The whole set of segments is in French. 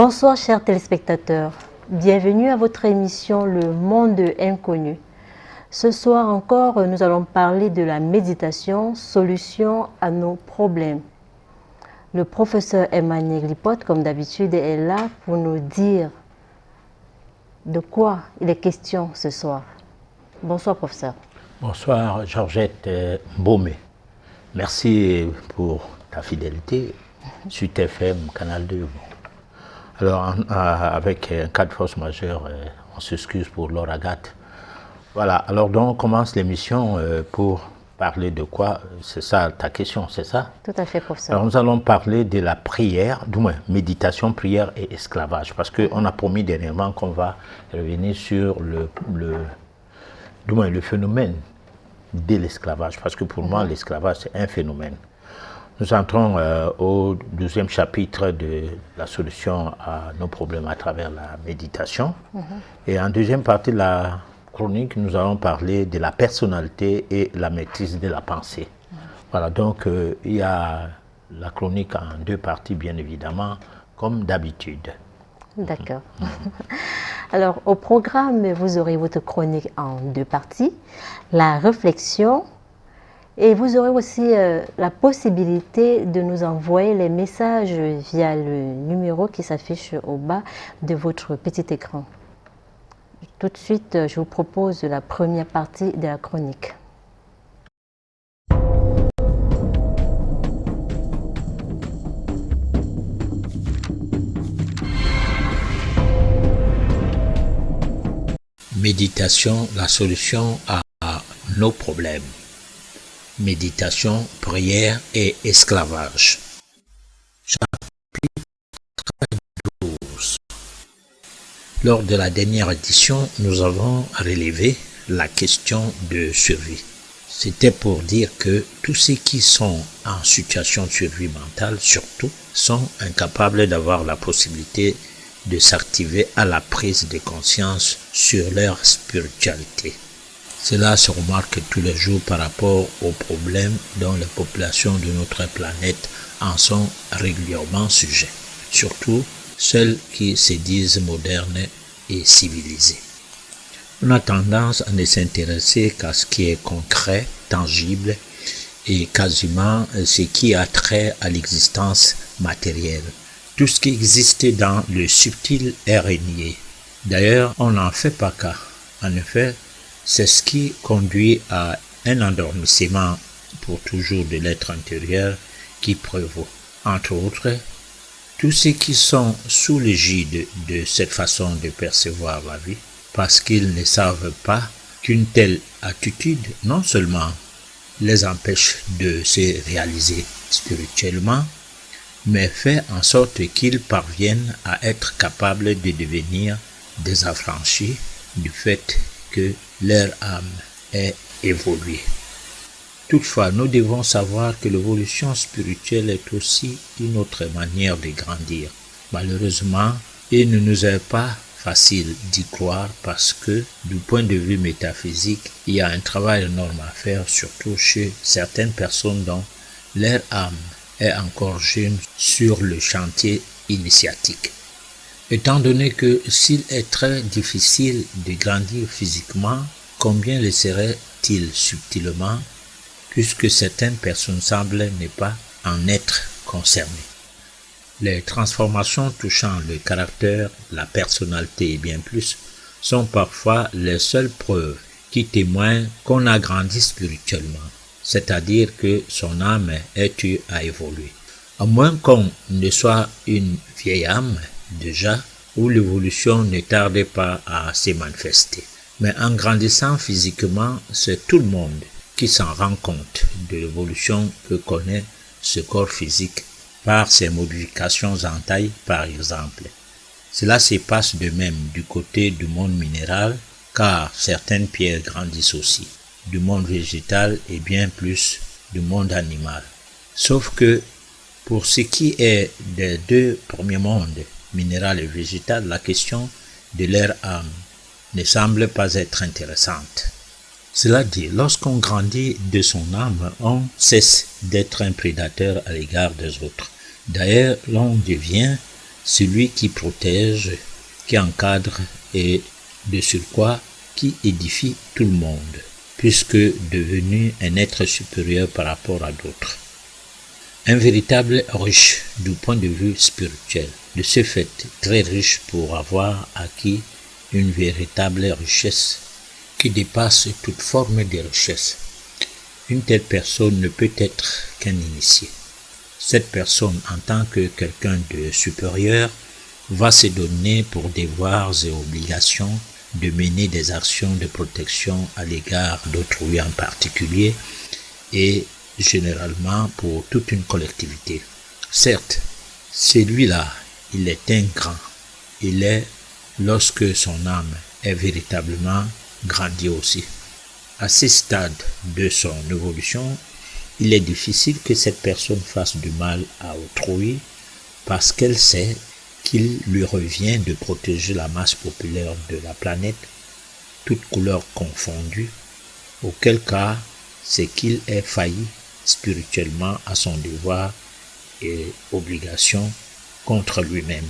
Bonsoir chers téléspectateurs, bienvenue à votre émission Le Monde Inconnu. Ce soir encore, nous allons parler de la méditation, solution à nos problèmes. Le professeur Emmanuel Glipote, comme d'habitude, est là pour nous dire de quoi il est question ce soir. Bonsoir professeur. Bonsoir Georgette Mbomé. Merci pour ta fidélité sur TFM, Canal 2. Alors, avec un cas de force majeure, on s'excuse pour l'ouragan. Voilà, alors donc on commence l'émission pour parler de quoi? C'est ça ta question, c'est ça? Tout à fait, professeur. Alors nous allons parler de la prière, du moins méditation, prière et esclavage, parce qu'on a promis dernièrement qu'on va revenir sur le phénomène de l'esclavage, parce que pour moi l'esclavage c'est un phénomène. Nous entrons au 12e chapitre de la solution à nos problèmes à travers la méditation. Et en deuxième partie de la chronique, nous allons parler de la personnalité et la maîtrise de la pensée. Voilà, donc il y a la chronique en deux parties, bien évidemment, comme d'habitude. D'accord. Alors, au programme, vous aurez votre chronique en deux parties, la réflexion, et vous aurez aussi la possibilité de nous envoyer les messages via le numéro qui s'affiche au bas de votre petit écran. Tout de suite, je vous propose la première partie de la chronique. Méditation, la solution à nos problèmes. Méditation, prière et esclavage. Chapitre 12. Lors de la dernière édition, nous avons relevé la question de survie. C'était pour dire que tous ceux qui sont en situation de survie mentale, surtout, sont incapables d'avoir la possibilité de s'activer à la prise de conscience sur leur spiritualité. Cela se remarque tous les jours par rapport aux problèmes dont les populations de notre planète en sont régulièrement sujets, surtout celles qui se disent modernes et civilisées. On a tendance à ne s'intéresser qu'à ce qui est concret, tangible et quasiment ce qui a trait à l'existence matérielle. Tout ce qui existe dans le subtil est renié. D'ailleurs, on n'en fait pas cas. En effet, c'est ce qui conduit à un endormissement pour toujours de l'être intérieur qui prévaut. Entre autres, tous ceux qui sont sous l'égide de cette façon de percevoir la vie, parce qu'ils ne savent pas qu'une telle attitude non seulement les empêche de se réaliser spirituellement, mais fait en sorte qu'ils parviennent à être capables de devenir des affranchis du fait que leur âme est évoluée. Toutefois, nous devons savoir que l'évolution spirituelle est aussi une autre manière de grandir. Malheureusement, il ne nous est pas facile d'y croire parce que, du point de vue métaphysique, il y a un travail énorme à faire, surtout chez certaines personnes dont leur âme est encore jeune sur le chantier initiatique. Étant donné que s'il est très difficile de grandir physiquement, combien le serait-il subtilement, puisque certaines personnes semblent ne pas en être concernées. Les transformations touchant le caractère, la personnalité et bien plus sont parfois les seules preuves qui témoignent qu'on a grandi spirituellement, c'est-à-dire que son âme est eue à évoluer. À moins qu'on ne soit une vieille âme, déjà, où l'évolution ne tarde pas à se manifester. Mais en grandissant physiquement, c'est tout le monde qui s'en rend compte de l'évolution que connaît ce corps physique par ses modifications en taille, par exemple. Cela se passe de même du côté du monde minéral, car certaines pierres grandissent aussi, du monde végétal et bien plus du monde animal. Sauf que, pour ce qui est des deux premiers mondes, minéral et végétal, la question de leur âme ne semble pas être intéressante. Cela dit, lorsqu'on grandit de son âme, on cesse d'être un prédateur à l'égard des autres. D'ailleurs, l'on devient celui qui protège, qui encadre et de surcroît qui édifie tout le monde, puisque devenu un être supérieur par rapport à d'autres. Un véritable riche du point de vue spirituel, de ce fait très riche pour avoir acquis une véritable richesse qui dépasse toute forme de richesse. Une telle personne ne peut être qu'un initié. Cette personne, en tant que quelqu'un de supérieur, va se donner pour devoirs et obligations de mener des actions de protection à l'égard d'autrui en particulier et généralement pour toute une collectivité. Certes, celui-là, il est un grand. Il est lorsque son âme est véritablement grandie aussi. À ce stade de son évolution, il est difficile que cette personne fasse du mal à autrui parce qu'elle sait qu'il lui revient de protéger la masse populaire de la planète, toutes couleurs confondues, auquel cas c'est qu'il ait failli spirituellement à son devoir et obligation contre lui-même.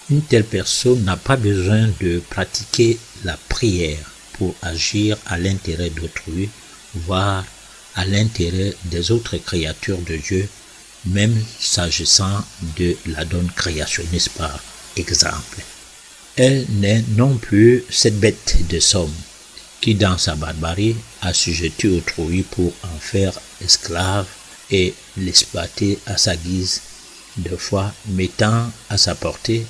Une telle personne n'a pas besoin de pratiquer la prière pour agir à l'intérêt d'autrui, voire à l'intérêt des autres créatures de Dieu, même s'agissant de la donne créationniste par exemple. Elle n'est non plus cette bête de somme qui, dans sa barbarie, assujettit autrui pour en faire esclave et l'exploiter à sa guise, de fois mettant à sa portée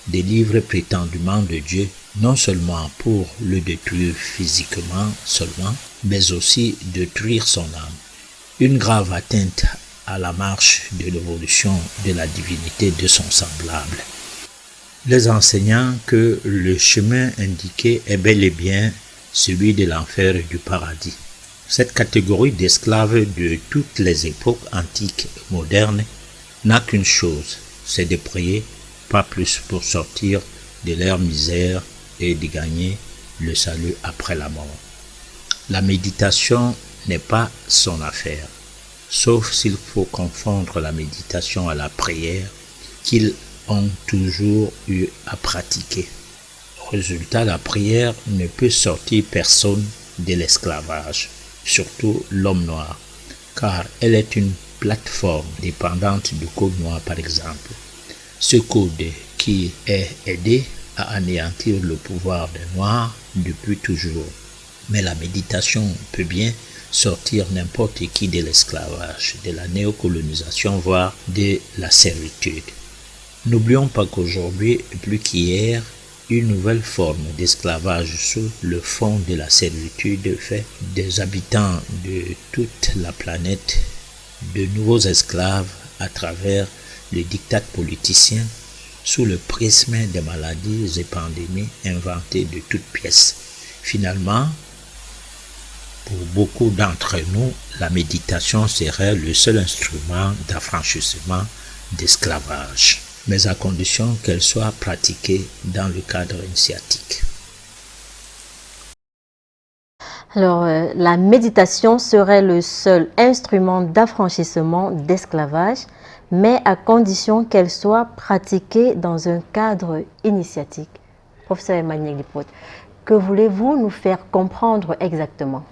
des livres prétendument de Dieu, non seulement pour le détruire physiquement seulement, mais aussi détruire son âme. Une grave atteinte à la marche de l'évolution de la divinité de son semblable. Les enseignant que le chemin indiqué est bel et bien celui de l'enfer et du paradis. Cette catégorie d'esclaves de toutes les époques antiques et modernes n'a qu'une chose, c'est de prier, pas plus, pour sortir de leur misère et de gagner le salut après la mort. La méditation n'est pas son affaire, sauf s'il faut confondre la méditation à la prière qu'ils ont toujours eu à pratiquer. Résultat, la prière ne peut sortir personne de l'esclavage, surtout l'homme noir, car elle est une plateforme dépendante du code noir par exemple. Ce code qui est aidé à anéantir le pouvoir des Noirs depuis toujours. Mais la méditation peut bien sortir n'importe qui de l'esclavage, de la néocolonisation, voire de la servitude. N'oublions pas qu'aujourd'hui, plus qu'hier, une nouvelle forme d'esclavage sous le fond de la servitude fait des habitants de toute la planète de nouveaux esclaves à travers les diktats politiciens sous le prisme des maladies et pandémies inventées de toutes pièces. Finalement, pour beaucoup d'entre nous, la méditation serait le seul instrument d'affranchissement d'esclavage, mais à condition qu'elle soit pratiquée dans le cadre initiatique. Alors, la méditation serait le seul instrument d'affranchissement d'esclavage, mais à condition qu'elle soit pratiquée dans un cadre initiatique. Professeur Emmanuel Lipote, que voulez-vous nous faire comprendre exactement?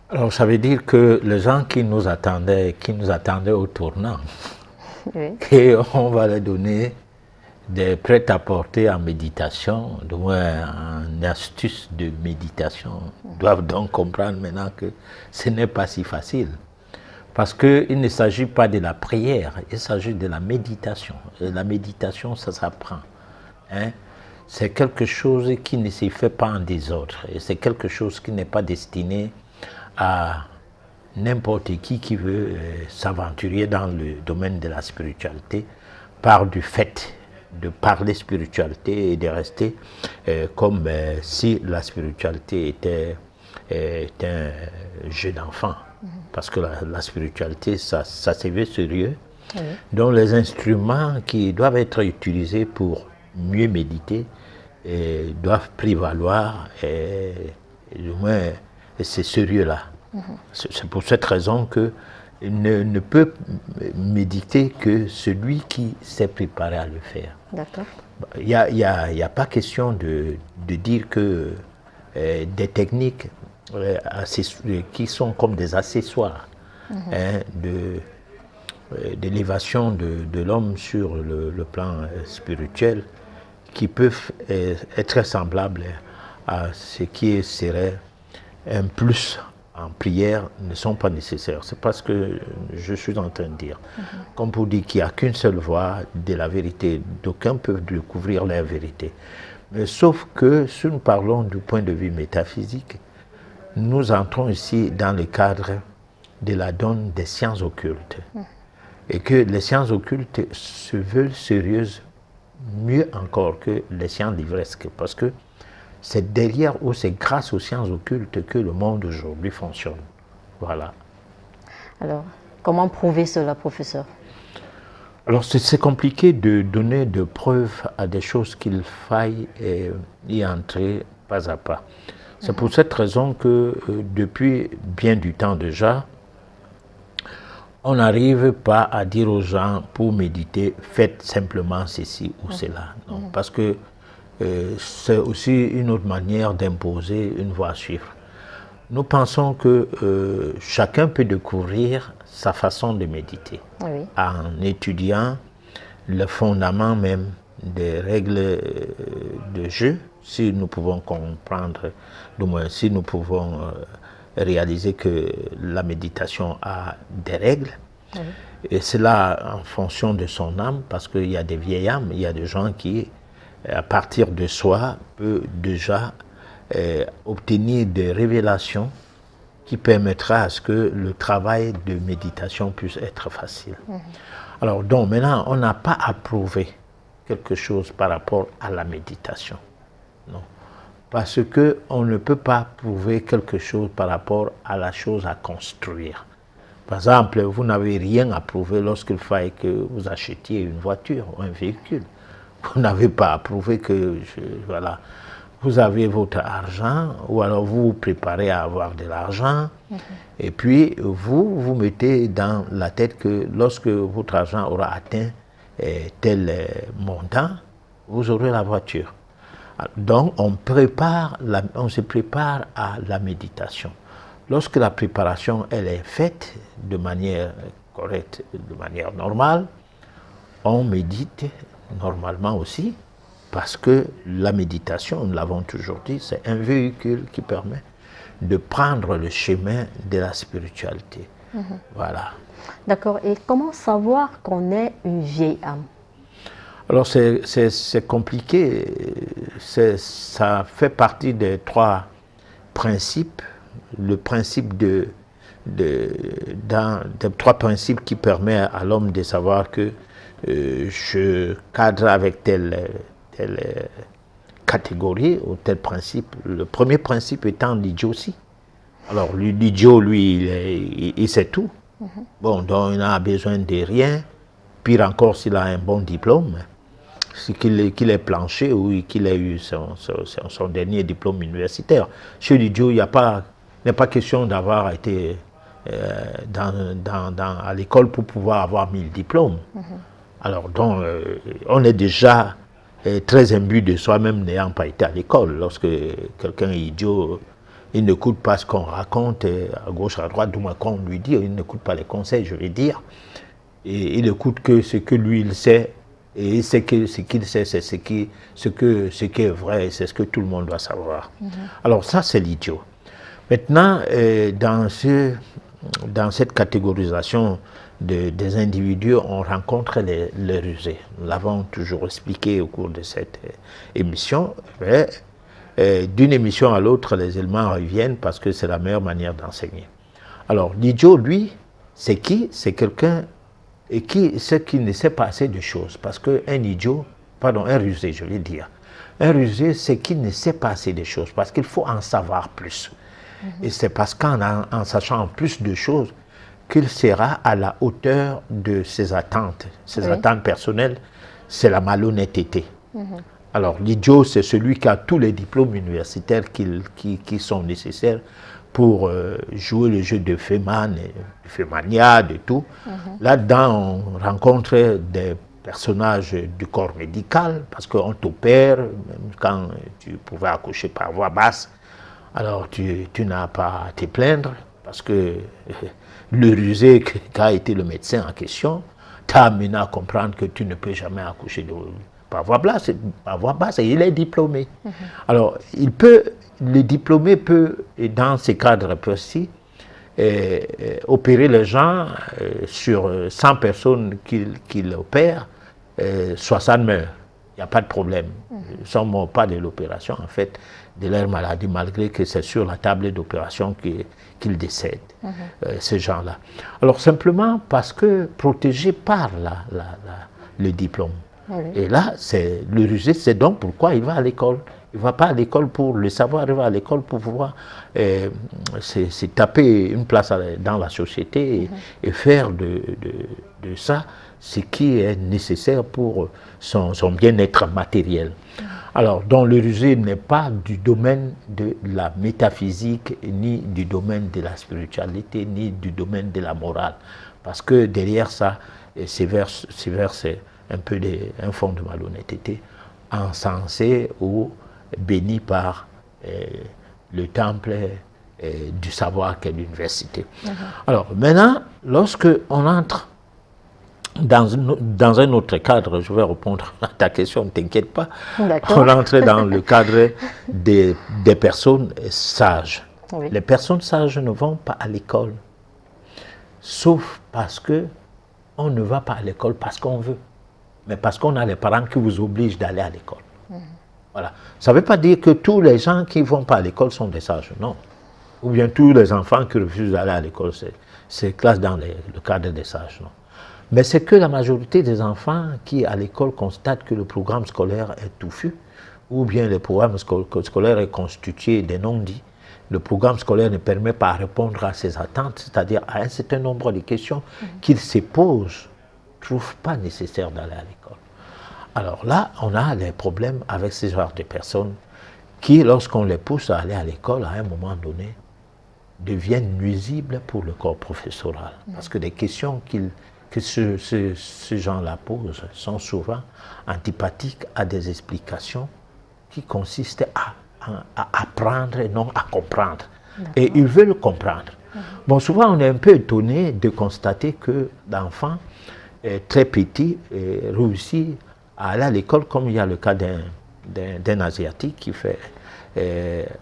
Alors, ça veut dire que les gens qui nous attendaient au tournant, Oui. et on va leur donner des prêt-à-porter en méditation, du moins en astuce de méditation, doivent donc comprendre maintenant que ce n'est pas si facile. Parce qu'il ne s'agit pas de la prière, il s'agit de la méditation. Et la méditation, ça s'apprend. Hein? C'est quelque chose qui ne se fait pas en désordre. Et c'est quelque chose qui n'est pas destiné à n'importe qui veut s'aventurer dans le domaine de la spiritualité par du fait de parler spiritualité et de rester comme si la spiritualité était un jeu d'enfant. Parce que la spiritualité, ça se veut sérieux. Oui. Donc les instruments qui doivent être utilisés pour mieux méditer doivent prévaloir du moins c'est sérieux là. C'est pour cette raison que ne peut méditer que celui qui s'est préparé à le faire. D'accord. Il n'y a pas question de dire que des techniques qui sont comme des accessoires d'élévation de l'homme sur le plan spirituel qui peuvent être très semblables à ce qui serait un plus en prière ne sont pas nécessaires. C'est pas ce que je suis en train de dire. Comme pour dire qu'il n'y a qu'une seule voie de la vérité, d'aucuns peuvent découvrir la vérité. Mais sauf que si nous parlons du point de vue métaphysique, nous entrons ici dans le cadre de la donne des sciences occultes. Et que les sciences occultes se veulent sérieuses mieux encore que les sciences livresques, parce que c'est derrière ou c'est grâce aux sciences occultes que le monde aujourd'hui fonctionne. Voilà. Alors, comment prouver cela, professeur? Alors, c'est compliqué de donner de preuves à des choses qu'il faille y entrer pas à pas. C'est pour cette raison que depuis bien du temps déjà, on n'arrive pas à dire aux gens, pour méditer, faites simplement ceci ou cela. Non, parce que c'est aussi une autre manière d'imposer une voie à suivre. Nous pensons que chacun peut découvrir sa façon de méditer en étudiant le fondament même des règles de jeu, si nous pouvons comprendre, du moins si nous pouvons réaliser que la méditation a des règles. Et cela en fonction de son âme, parce qu'il y a des vieilles âmes, il y a des gens qui, à partir de soi, peuvent déjà obtenir des révélations qui permettra à ce que le travail de méditation puisse être facile. Alors donc maintenant, on n'a pas à prouver quelque chose par rapport à la méditation. Non. Parce qu'on ne peut pas prouver quelque chose par rapport à la chose à construire. Par exemple, vous n'avez rien à prouver lorsqu'il faille que vous achetiez une voiture ou un véhicule. Vous n'avez pas à prouver que, voilà, vous avez votre argent, ou alors vous vous préparez à avoir de l'argent, et puis vous mettez dans la tête que lorsque votre argent aura atteint tel montant, vous aurez la voiture. Donc on se prépare à la méditation. Lorsque la préparation elle est faite de manière correcte, de manière normale, on médite normalement aussi, parce que la méditation, nous l'avons toujours dit, c'est un véhicule qui permet de prendre le chemin de la spiritualité. Voilà. D'accord. Et comment savoir qu'on est une vieille âme? Alors c'est compliqué. Ça fait partie des trois principes. Le principe des trois principes qui permet à l'homme de savoir que je cadre avec telle catégorie ou tel principe. Le premier principe étant l'idiotie. Alors l'idiot, lui, il sait tout. Bon, donc il n'a besoin de rien. Pire encore s'il a un bon diplôme, qu'il ait planché ou qu'il ait eu son dernier diplôme universitaire. Chez l'idiot, il n'est pas question d'avoir été à l'école pour pouvoir avoir 1000 diplômes. Alors donc, on est déjà très imbu de soi-même n'ayant pas été à l'école. Lorsque quelqu'un est idiot, il n'écoute pas ce qu'on raconte à gauche, à droite, du moins qu'on lui dit, il n'écoute pas les conseils, je vais dire. Et il n'écoute que ce que lui, il sait. Et il sait que ce qu'il sait, c'est ce qui est vrai, c'est ce que tout le monde doit savoir. Alors ça, c'est l'idiot. Maintenant, dans cette catégorisation des individus, on rencontre les rusés. Nous l'avons toujours expliqué au cours de cette émission. Mais d'une émission à l'autre, les éléments reviennent parce que c'est la meilleure manière d'enseigner. Alors, l'idiot, lui, c'est qui? C'est quelqu'un qui ne sait pas assez de choses. Parce un rusé, je vais dire. Un rusé, c'est qui ne sait pas assez de choses. Parce qu'il faut en savoir plus. Et c'est parce qu'en sachant plus de choses, qu'il sera à la hauteur de ses attentes. Ses attentes personnelles, c'est la malhonnêteté. Alors, l'idiot, c'est celui qui a tous les diplômes universitaires qui sont nécessaires pour jouer le jeu de Feynman, de Feynmania, de tout. Là-dedans, on rencontre des personnages du corps médical, parce qu'on t'opère, même quand tu pouvais accoucher par voie basse, alors tu n'as pas à te plaindre, parce que le rusé qu'a été le médecin en question t'a amené à comprendre que tu ne peux jamais accoucher par voie basse, et il est diplômé. Alors, le diplômé peut, dans ces cadres précis, opérer les gens sur 100 personnes qu'il opère, 60 meurent. Il n'y a pas de problème. Ils ne sont morts pas de l'opération, en fait, de leur maladie, malgré que c'est sur la table d'opération qu'ils décèdent, ces gens-là. Alors, simplement parce que protégés par le diplôme. Et là, le rusé, c'est donc pourquoi il va à l'école. Il ne va pas à l'école pour le savoir, il va à l'école pour pouvoir se taper une place dans la société et faire de ça ce qui est nécessaire pour son bien-être matériel. Alors, donc le rusé n'est pas du domaine de la métaphysique, ni du domaine de la spiritualité, ni du domaine de la morale. Parce que derrière ça, c'est un peu un fond de malhonnêteté, encensé ou béni par le temple du savoir qu'est l'université. Alors maintenant, lorsque on entre dans un autre cadre, je vais répondre à ta question, ne t'inquiète pas, on entre dans le cadre des personnes sages. Oui. Les personnes sages ne vont pas à l'école, sauf parce que on ne va pas à l'école parce qu'on veut, mais parce qu'on a les parents qui vous obligent d'aller à l'école. Voilà. Ça ne veut pas dire que tous les gens qui ne vont pas à l'école sont des sages, non. Ou bien tous les enfants qui refusent d'aller à l'école, c'est classe dans le cadre des sages, non. Mais c'est que la majorité des enfants qui, à l'école, constatent que le programme scolaire est touffu, ou bien le programme scolaire est constitué des non-dits. Le programme scolaire ne permet pas de répondre à ses attentes, c'est-à-dire à un certain nombre de questions qu'ils se posent, ne trouvent pas nécessaire d'aller à l'école. Alors là, on a des problèmes avec ce genre de personnes qui, lorsqu'on les pousse à aller à l'école, à un moment donné, deviennent nuisibles pour le corps professoral. Parce que les questions que ces gens-là posent sont souvent antipathiques à des explications qui consistent à apprendre et non à comprendre. Et ils veulent comprendre. Bon, souvent, on est un peu étonné de constater que l'enfant très petit réussit à aller à l'école, comme il y a le cas d'un Asiatique qui fait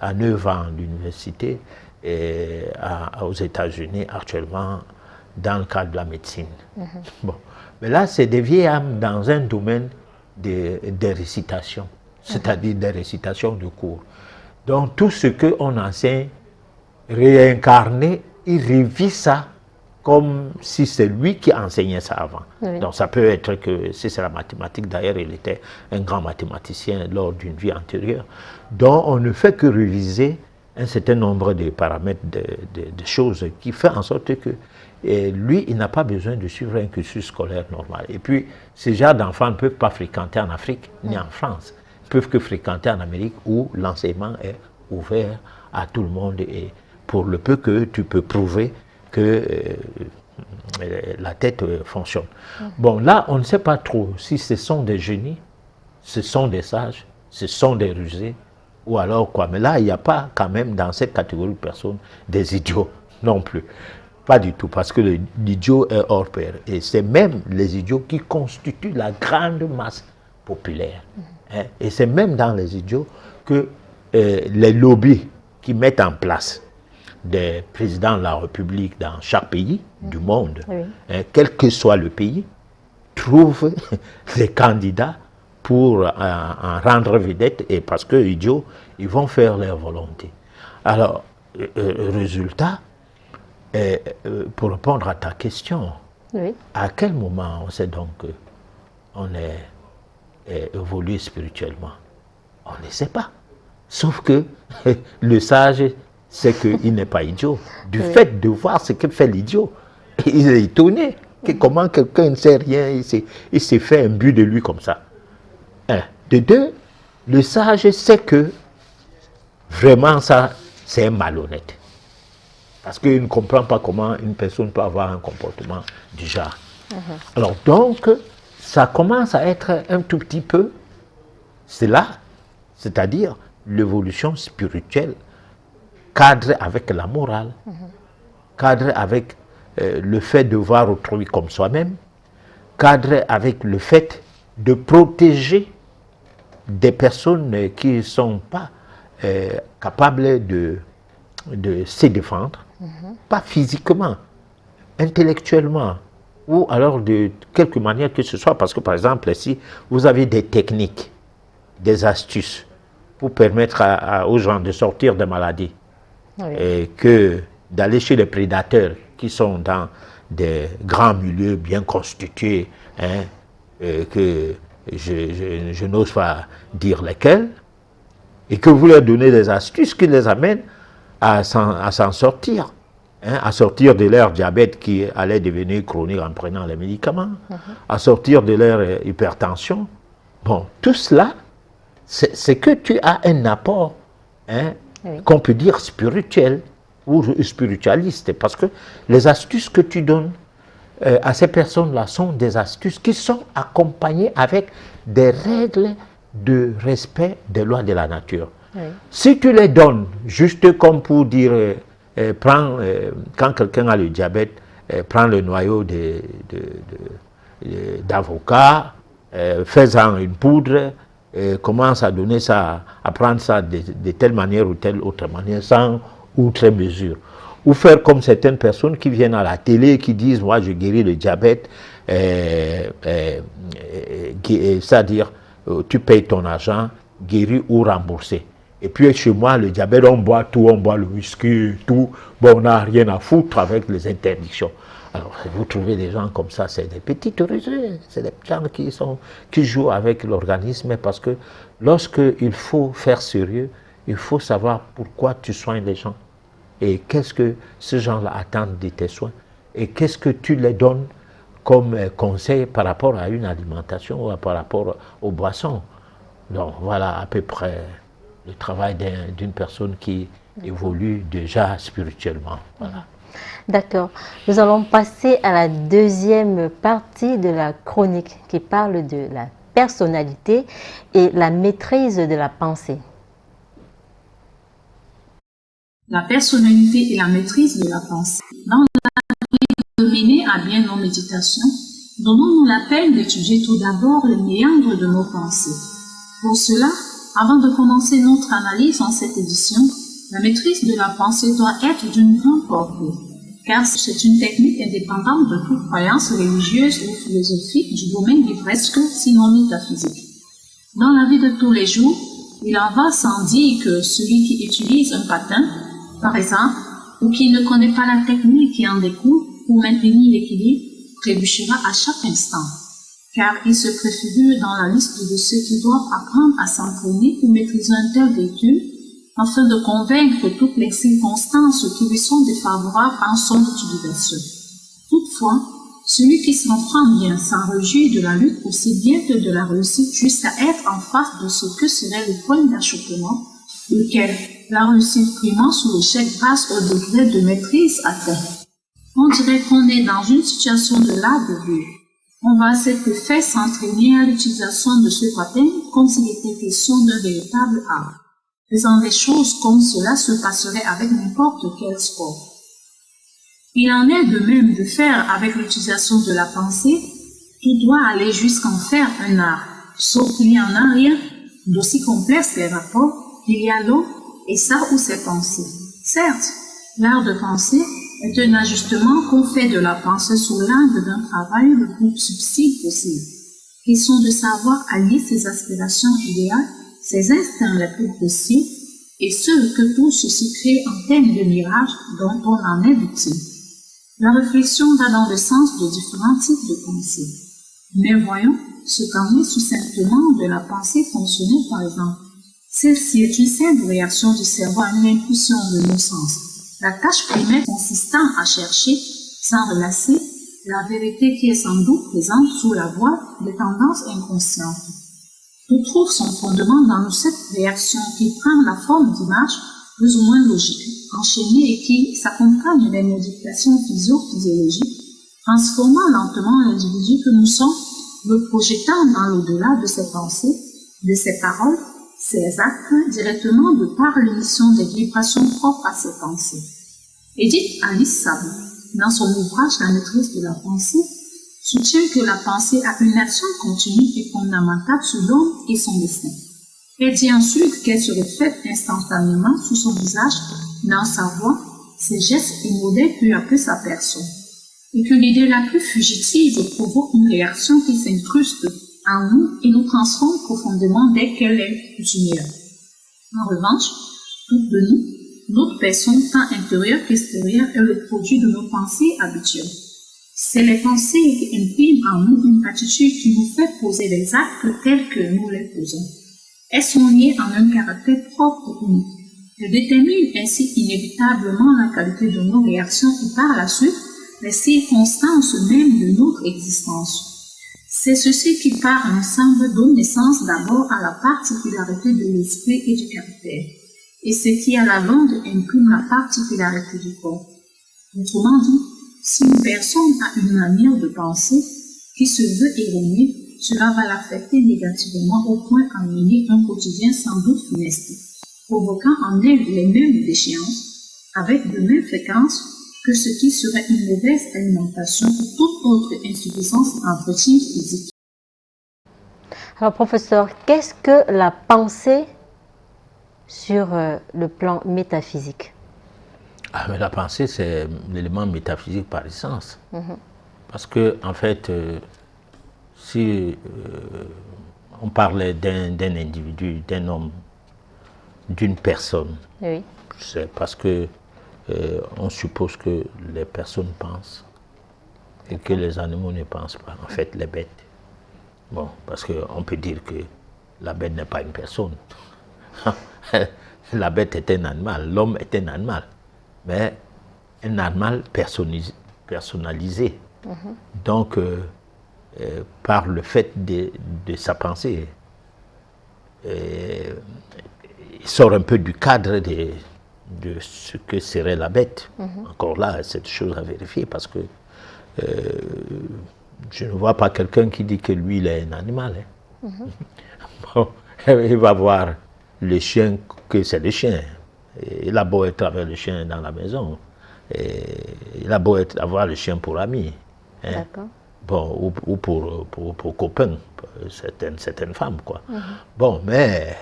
à 9 ans l'université aux États-Unis actuellement dans le cadre de la médecine. Bon. Mais là, c'est des vieilles âmes dans un domaine des récitations, c'est-à-dire des récitations de cours. Donc tout ce qu'on enseigne, réincarné, il revit ça comme si c'est lui qui enseignait ça avant. Oui. Donc ça peut être que, si c'est la mathématique, d'ailleurs il était un grand mathématicien lors d'une vie antérieure, dont on ne fait que réviser un certain nombre de paramètres, de choses qui fait en sorte que lui, il n'a pas besoin de suivre un cursus scolaire normal. Et puis, ces genres d'enfants ne peuvent pas fréquenter en Afrique ni en France. Ils ne peuvent que fréquenter en Amérique où l'enseignement est ouvert à tout le monde et pour le peu que tu peux prouver que la tête fonctionne. Bon, là, on ne sait pas trop si ce sont des génies, ce sont des sages, ce sont des rusés, ou alors quoi. Mais là, il n'y a pas quand même dans cette catégorie de personnes des idiots non plus. Pas du tout, parce que l'idiot est hors pair. Et c'est même les idiots qui constituent la grande masse populaire. Hein. Et c'est même dans les idiots que les lobbies qui mettent en place des présidents de la République dans chaque pays du monde, hein, quel que soit le pays, trouvent des candidats pour en rendre vedette, et parce que idiots, ils vont faire leur volonté. Alors, résultat, pour répondre à ta question, à quel moment on sait donc qu'on est évolué spirituellement? On ne sait pas. Sauf que le sage, c'est qu'il n'est pas idiot. Du fait de voir ce que fait l'idiot, il est étonné que comment quelqu'un ne sait rien, il s'est fait un but de lui comme ça. Un. De deux, le sage sait que vraiment ça, c'est un malhonnête. Parce qu'il ne comprend pas comment une personne peut avoir un comportement du genre. Alors donc, ça commence à être un tout petit peu, c'est là, c'est-à-dire l'évolution spirituelle, cadre avec la morale, cadre avec le fait de voir autrui comme soi-même, cadre avec le fait de protéger des personnes qui ne sont pas capables de se défendre, pas physiquement, intellectuellement, ou alors de quelque manière que ce soit, parce que par exemple, si vous avez des techniques, des astuces pour permettre aux gens de sortir des maladies, et que d'aller chez les prédateurs qui sont dans des grands milieux bien constitués, hein, que je n'ose pas dire lesquels, et que vous leur donnez des astuces qui les amènent à s'en sortir, hein, à sortir de leur diabète qui allait devenir chronique en prenant les médicaments, à sortir de leur hypertension. Bon, tout cela, c'est que tu as un apport, hein, qu'on peut dire spirituel ou spiritualiste, parce que les astuces que tu donnes à ces personnes-là sont des astuces qui sont accompagnées avec des règles de respect des lois de la nature. Si tu les donnes, juste comme pour dire, quand quelqu'un a le diabète, prends le noyau d'avocat, fais-en une poudre, commence à donner ça, à prendre ça de telle manière ou telle autre manière, sans outre mesure. Ou faire comme certaines personnes qui viennent à la télé, qui disent, moi je guéris le diabète, c'est-à-dire, tu payes ton argent, guéri ou remboursé. Et puis chez moi, le diabète, on boit tout, on boit le whisky, tout. Bon, on n'a rien à foutre avec les interdictions. Alors, vous trouvez des gens comme ça, c'est des petits rusés, c'est des gens qui jouent avec l'organisme, parce que lorsqu'il faut faire sérieux, il faut savoir pourquoi tu soignes les gens. Et qu'est-ce que ces gens-là attendent de tes soins. Et qu'est-ce que tu les donnes comme conseil par rapport à une alimentation ou par rapport aux boissons. Donc voilà à peu près le travail d'une personne qui évolue déjà spirituellement. Voilà. D'accord. Nous allons passer à la deuxième partie de la chronique qui parle de la personnalité et la maîtrise de la pensée. La personnalité et la maîtrise de la pensée. Dans la vie de mener à bien nos méditations, donnons-nous la peine d'étudier tout d'abord les méandres de nos pensées. Pour cela, avant de commencer notre analyse en cette édition, la maîtrise de la pensée doit être d'une grande portée, car c'est une technique indépendante de toute croyance religieuse ou philosophique du domaine livresque, sinon métaphysique. Dans la vie de tous les jours, il en va sans dire que celui qui utilise un patin, par exemple, ou qui ne connaît pas la technique qui en découle pour maintenir l'équilibre, trébuchera à chaque instant, car il se préfigure dans la liste de ceux qui doivent apprendre à s'entraîner pour maîtriser un tel véhicule, afin de convaincre toutes les circonstances qui lui sont défavorables en son utilisation. Toutefois, celui qui s'en prend bien s'en réjouit de la lutte aussi bien que de la réussite jusqu'à être en face de ce que serait le point d'achoppement, lequel la réussite primant sous l'échec grâce au degré de maîtrise atteint. On dirait qu'on est dans une situation de l'art de vivre. On va à cet effet s'entraîner à l'utilisation de ce patin comme s'il était question d'un véritable art, faisant des choses comme cela se passerait avec n'importe quel sport. Il en est de même de faire avec l'utilisation de la pensée, tout doit aller jusqu'en faire un art, sauf qu'il n'y en a rien d'aussi complexe les rapports qu'il y a l'homme et ça ou ses pensées. Certes, l'art de penser est un ajustement qu'on fait de la pensée sous l'angle d'un travail le plus subtil possible. Question de savoir allier ses aspirations idéales, ses instincts les plus précis, et ce que tout ceci crée en termes de mirage dont on en est victime. La réflexion va dans le sens de différents types de pensées. Mais voyons ce qu'en est succinctement de la pensée fonctionnelle par exemple. Celle-ci est une simple réaction du cerveau à une impulsion de nos sens. La tâche primaire consistant à chercher, sans relâcher, la vérité qui est sans doute présente sous la voie des tendances inconscientes. Tout trouve son fondement dans cette réaction qui prend la forme d'images plus ou moins logiques, enchaînées et qui s'accompagnent des modifications physio-physiologiques, transformant lentement l'individu que nous sommes, le projetant dans l'au-delà de ses pensées, de ses paroles, ses actes, directement de par l'émission des vibrations propres à ses pensées. Edith Alice Sabou, dans son ouvrage La maîtrise de la pensée, soutient que la pensée a une action continue et fondamentale sur l'homme et son destin. Elle dit ensuite qu'elle se reflète instantanément sur son visage, dans sa voix, ses gestes et modèle peu à peu sa personne. Et que l'idée la plus fugitive provoque une réaction qui s'incruste en nous et nous transforme profondément dès qu'elle est coutumière. En revanche, toutes de nous, notre personne, tant intérieure qu'extérieure, est le produit de nos pensées habituelles. C'est les pensées qui impriment en nous une attitude qui nous fait poser des actes tels que nous les posons. Elles sont liées en un caractère propre unique. Elles déterminent ainsi inévitablement la qualité de nos réactions et par la suite les circonstances mêmes de notre existence. C'est ceci qui par ensemble donne naissance d'abord à la particularité de l'esprit et du caractère, et ce qui à la longue imprime la particularité du corps. Autrement dit, si une personne a une manière de penser qui se veut erronée, cela va l'affecter négativement au point d'en mener un quotidien sans doute funeste, provoquant en elle les mêmes déchéances, avec de mêmes fréquences que ce qui serait une mauvaise alimentation ou toute autre insuffisance d'entretien physique. Alors, professeur, qu'est-ce que la pensée sur le plan métaphysique? Mais la pensée, c'est l'élément métaphysique par essence. Parce que, en fait, si on parlait d'un individu, d'un homme, d'une personne, Oui. c'est parce que on suppose que les personnes pensent et que les animaux ne pensent pas. En fait, les bêtes. Bon, parce qu'on peut dire que la bête n'est pas une personne. La bête est un animal, l'homme est un animal. Mais un animal personnalisé. Donc, par le fait de sa pensée, il sort un peu du cadre de ce que serait la bête. Encore là, cette chose à vérifier parce que je ne vois pas quelqu'un qui dit que lui, il est un animal. Bon, il va voir le chien que c'est le chien. Il a beau être avec le chien dans la maison. Il a beau avoir le chien pour ami. D'accord. Bon, ou pour copain, certaines femmes, quoi. Bon, mais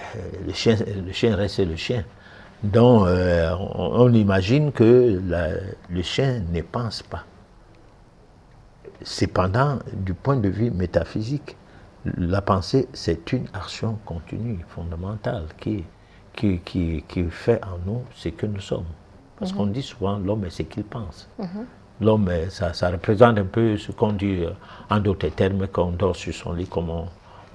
le chien reste le chien. Donc, on imagine que le chien ne pense pas. Cependant, du point de vue métaphysique, la pensée, c'est une action continue, fondamentale, qui fait en nous ce que nous sommes. Parce qu'on dit souvent, l'homme est ce qu'il pense. L'homme, ça représente un peu ce qu'on dit en d'autres termes, quand on dort sur son lit, comme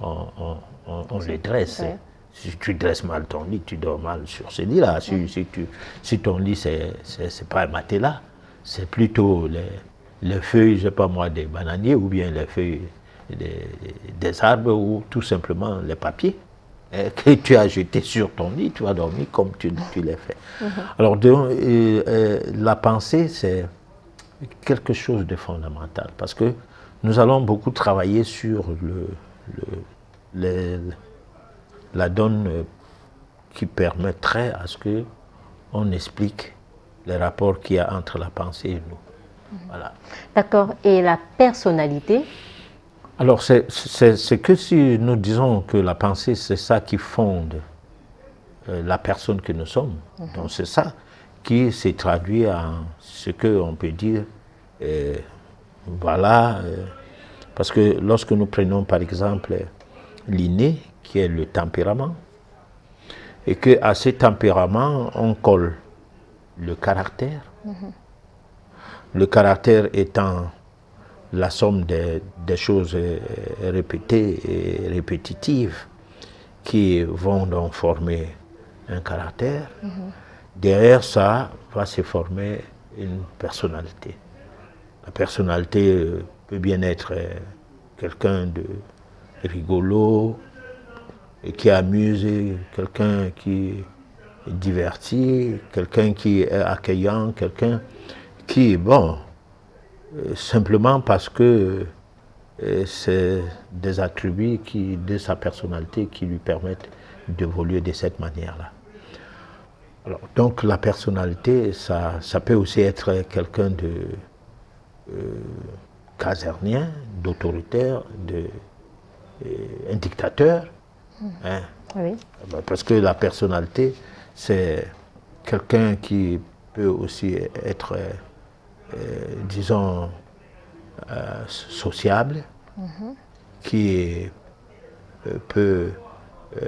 on le dresse. Ouais. Si tu dresses mal ton lit, tu dors mal sur ce lit-là. Si ton lit, c'est pas un matelas, c'est plutôt les feuilles, je sais pas moi, des bananiers, ou bien les feuilles des arbres, ou tout simplement les papiers que tu as jeté sur ton lit, tu as dormi comme tu l'as fait. Alors, la pensée, c'est quelque chose de fondamental, parce que nous allons beaucoup travailler sur la donne qui permettrait à ce qu'on explique les rapports qu'il y a entre la pensée et nous. Voilà. D'accord. Et la personnalité? Alors, c'est que si nous disons que la pensée, c'est ça qui fonde la personne que nous sommes. Donc, c'est ça qui se traduit en ce qu'on peut dire, parce que lorsque nous prenons par exemple l'inné, qui est le tempérament, et qu'à ce tempérament, on colle le caractère, le caractère étant la somme des choses répétées et répétitives qui vont donc former un caractère. Derrière ça va se former une personnalité. La personnalité peut bien être quelqu'un de rigolo et qui amuse, quelqu'un qui diverti, quelqu'un qui est accueillant, quelqu'un qui, bon, simplement parce que c'est des attributs de sa personnalité qui lui permettent d'évoluer de cette manière-là. Alors, donc la personnalité, ça peut aussi être quelqu'un de casernien, d'autoritaire, un dictateur. Hein. Oui. Parce que la personnalité, c'est quelqu'un qui peut aussi être, disons, sociable, qui peut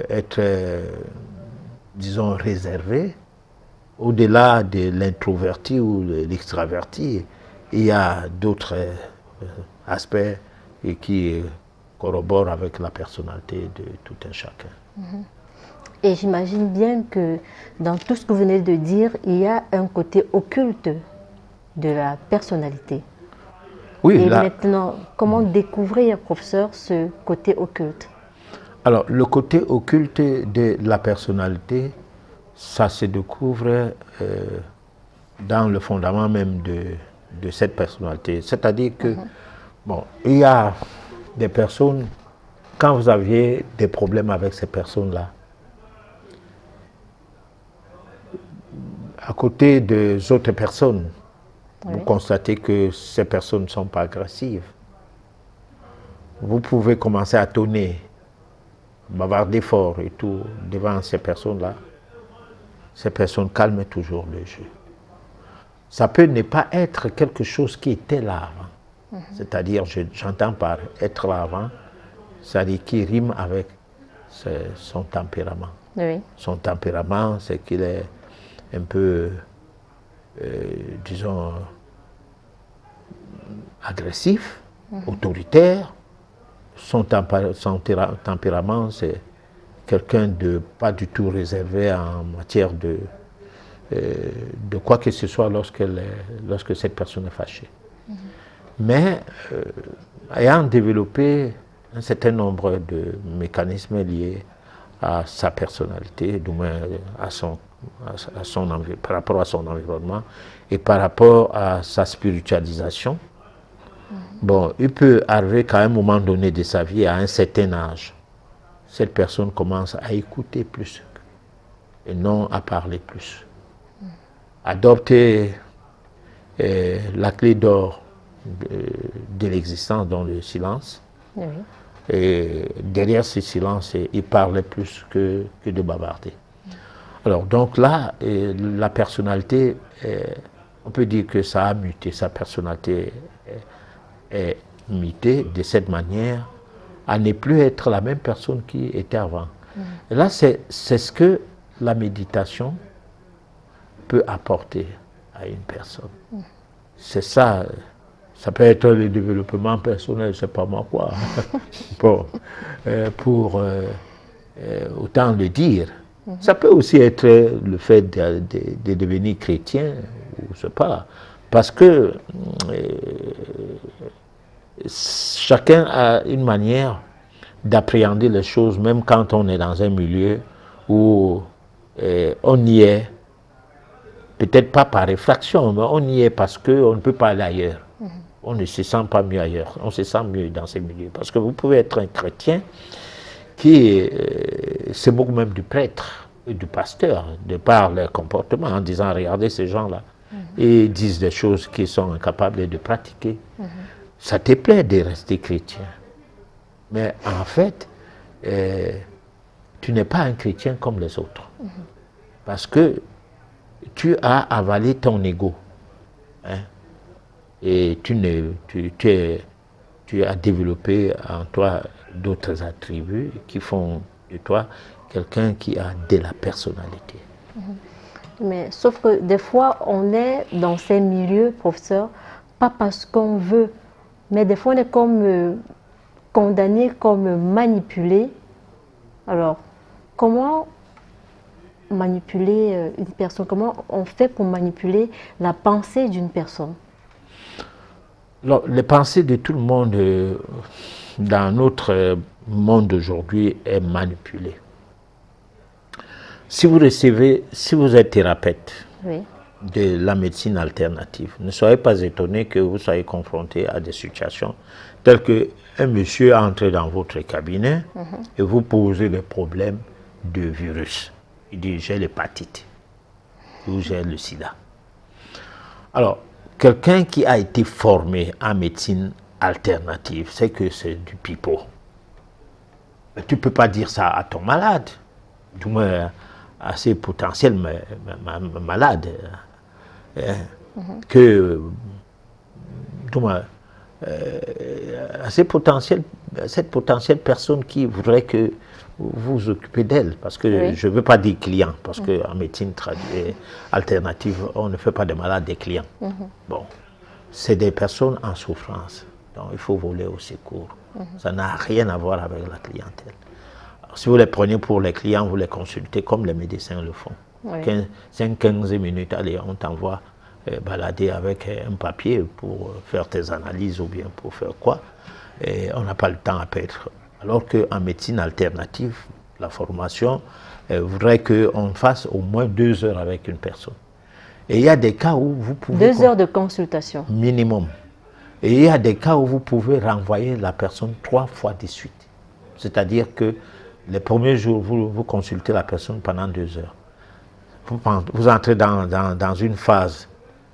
être, disons, réservé. Au-delà de l'introverti ou de l'extraverti, il y a d'autres aspects qui corroborent avec la personnalité de tout un chacun. Et j'imagine bien que dans tout ce que vous venez de dire, il y a un côté occulte de la personnalité. Oui, et maintenant, comment découvrir, professeur, ce côté occulte? Alors, le côté occulte de la personnalité, ça se découvre dans le fondament même de cette personnalité. C'est-à-dire que, bon, il y a des personnes, quand vous aviez des problèmes avec ces personnes-là, à côté des autres personnes, vous constatez que ces personnes ne sont pas agressives. Vous pouvez commencer à tonner, bavarder fort et tout devant ces personnes-là. Ces personnes calment toujours le jeu. Ça peut ne pas être quelque chose qui était là avant. C'est-à-dire, j'entends par être là avant, c'est-à-dire qui rime avec son tempérament. Oui. Son tempérament, c'est qu'il est un peu, disons, agressif, autoritaire. Son tempérament, c'est quelqu'un de pas du tout réservé en matière de quoi que ce soit lorsque cette personne est fâchée. Mais ayant développé un certain nombre de mécanismes liés à sa personnalité, du moins par rapport à son environnement et par rapport à sa spiritualisation, bon, il peut arriver qu'à un moment donné de sa vie, à un certain âge, cette personne commence à écouter plus et non à parler plus. Adopter la clé d'or de l'existence dans le silence. Oui. Et derrière ce silence, il parlait plus que de bavarder. Alors donc là, la personnalité, on peut dire que ça a muté, sa personnalité est mutée de cette manière à ne plus être la même personne qui était avant. Et là, c'est ce que la méditation peut apporter à une personne. C'est ça. Ça peut être le développement personnel, je ne sais pas moi quoi. Bon, pour autant le dire. Ça peut aussi être le fait de devenir chrétien, ou je ne sais pas. Parce que chacun a une manière d'appréhender les choses, même quand on est dans un milieu où on y est, peut-être pas par réfraction, mais on y est parce qu'on ne peut pas aller ailleurs. On ne se sent pas mieux ailleurs, on se sent mieux dans ces milieux. Parce que vous pouvez être un chrétien qui se moque même du prêtre et du pasteur, de par leur comportement, en disant, regardez ces gens-là, et disent des choses qu'ils sont incapables de pratiquer. Ça te plaît de rester chrétien. Mais en fait, tu n'es pas un chrétien comme les autres. Parce que tu as avalé ton ego. Hein? Et tu as développé en toi d'autres attributs qui font de toi quelqu'un qui a de la personnalité. Mais sauf que des fois, on est dans ces milieux, professeur, pas parce qu'on veut, mais des fois, on est comme condamné, comme manipulé. Alors, comment manipuler une personne? Comment on fait pour manipuler la pensée d'une personne? Alors, les pensées de tout le monde dans notre monde d'aujourd'hui est manipulée. Si vous êtes thérapeute Oui. de la médecine alternative, ne soyez pas étonné que vous soyez confronté à des situations telles que un monsieur entre dans votre cabinet et vous posez des problèmes de virus. Il dit j'ai l'hépatite ou j'ai le sida. Alors, quelqu'un qui a été formé en médecine alternative, c'est que c'est du pipeau. Mais tu ne peux pas dire ça à ton malade, du moins assez potentiel malade, que du moins, assez potentiel, cette potentielle personne qui voudrait que vous vous occupez d'elle, parce que Oui. je ne veux pas dire client, parce qu'en médecine alternative, on ne fait pas de malades des clients. Bon, c'est des personnes en souffrance, donc il faut voler au secours. Ça n'a rien à voir avec la clientèle. Alors, si vous les prenez pour les clients, vous les consultez comme les médecins le font. Oui. 15 minutes, allez, on t'envoie balader avec un papier pour faire tes analyses ou bien pour faire quoi. Et on n'a pas le temps à perdre. Alors qu'en médecine alternative, la formation voudrait qu'on fasse au moins 2 heures avec une personne. Et il y a des cas où vous pouvez... 2 heures de consultation. Minimum. Et il y a des cas où vous pouvez renvoyer la personne 3 fois de suite. C'est-à-dire que les premiers jours, vous consultez la personne pendant 2 heures. Vous entrez dans une phase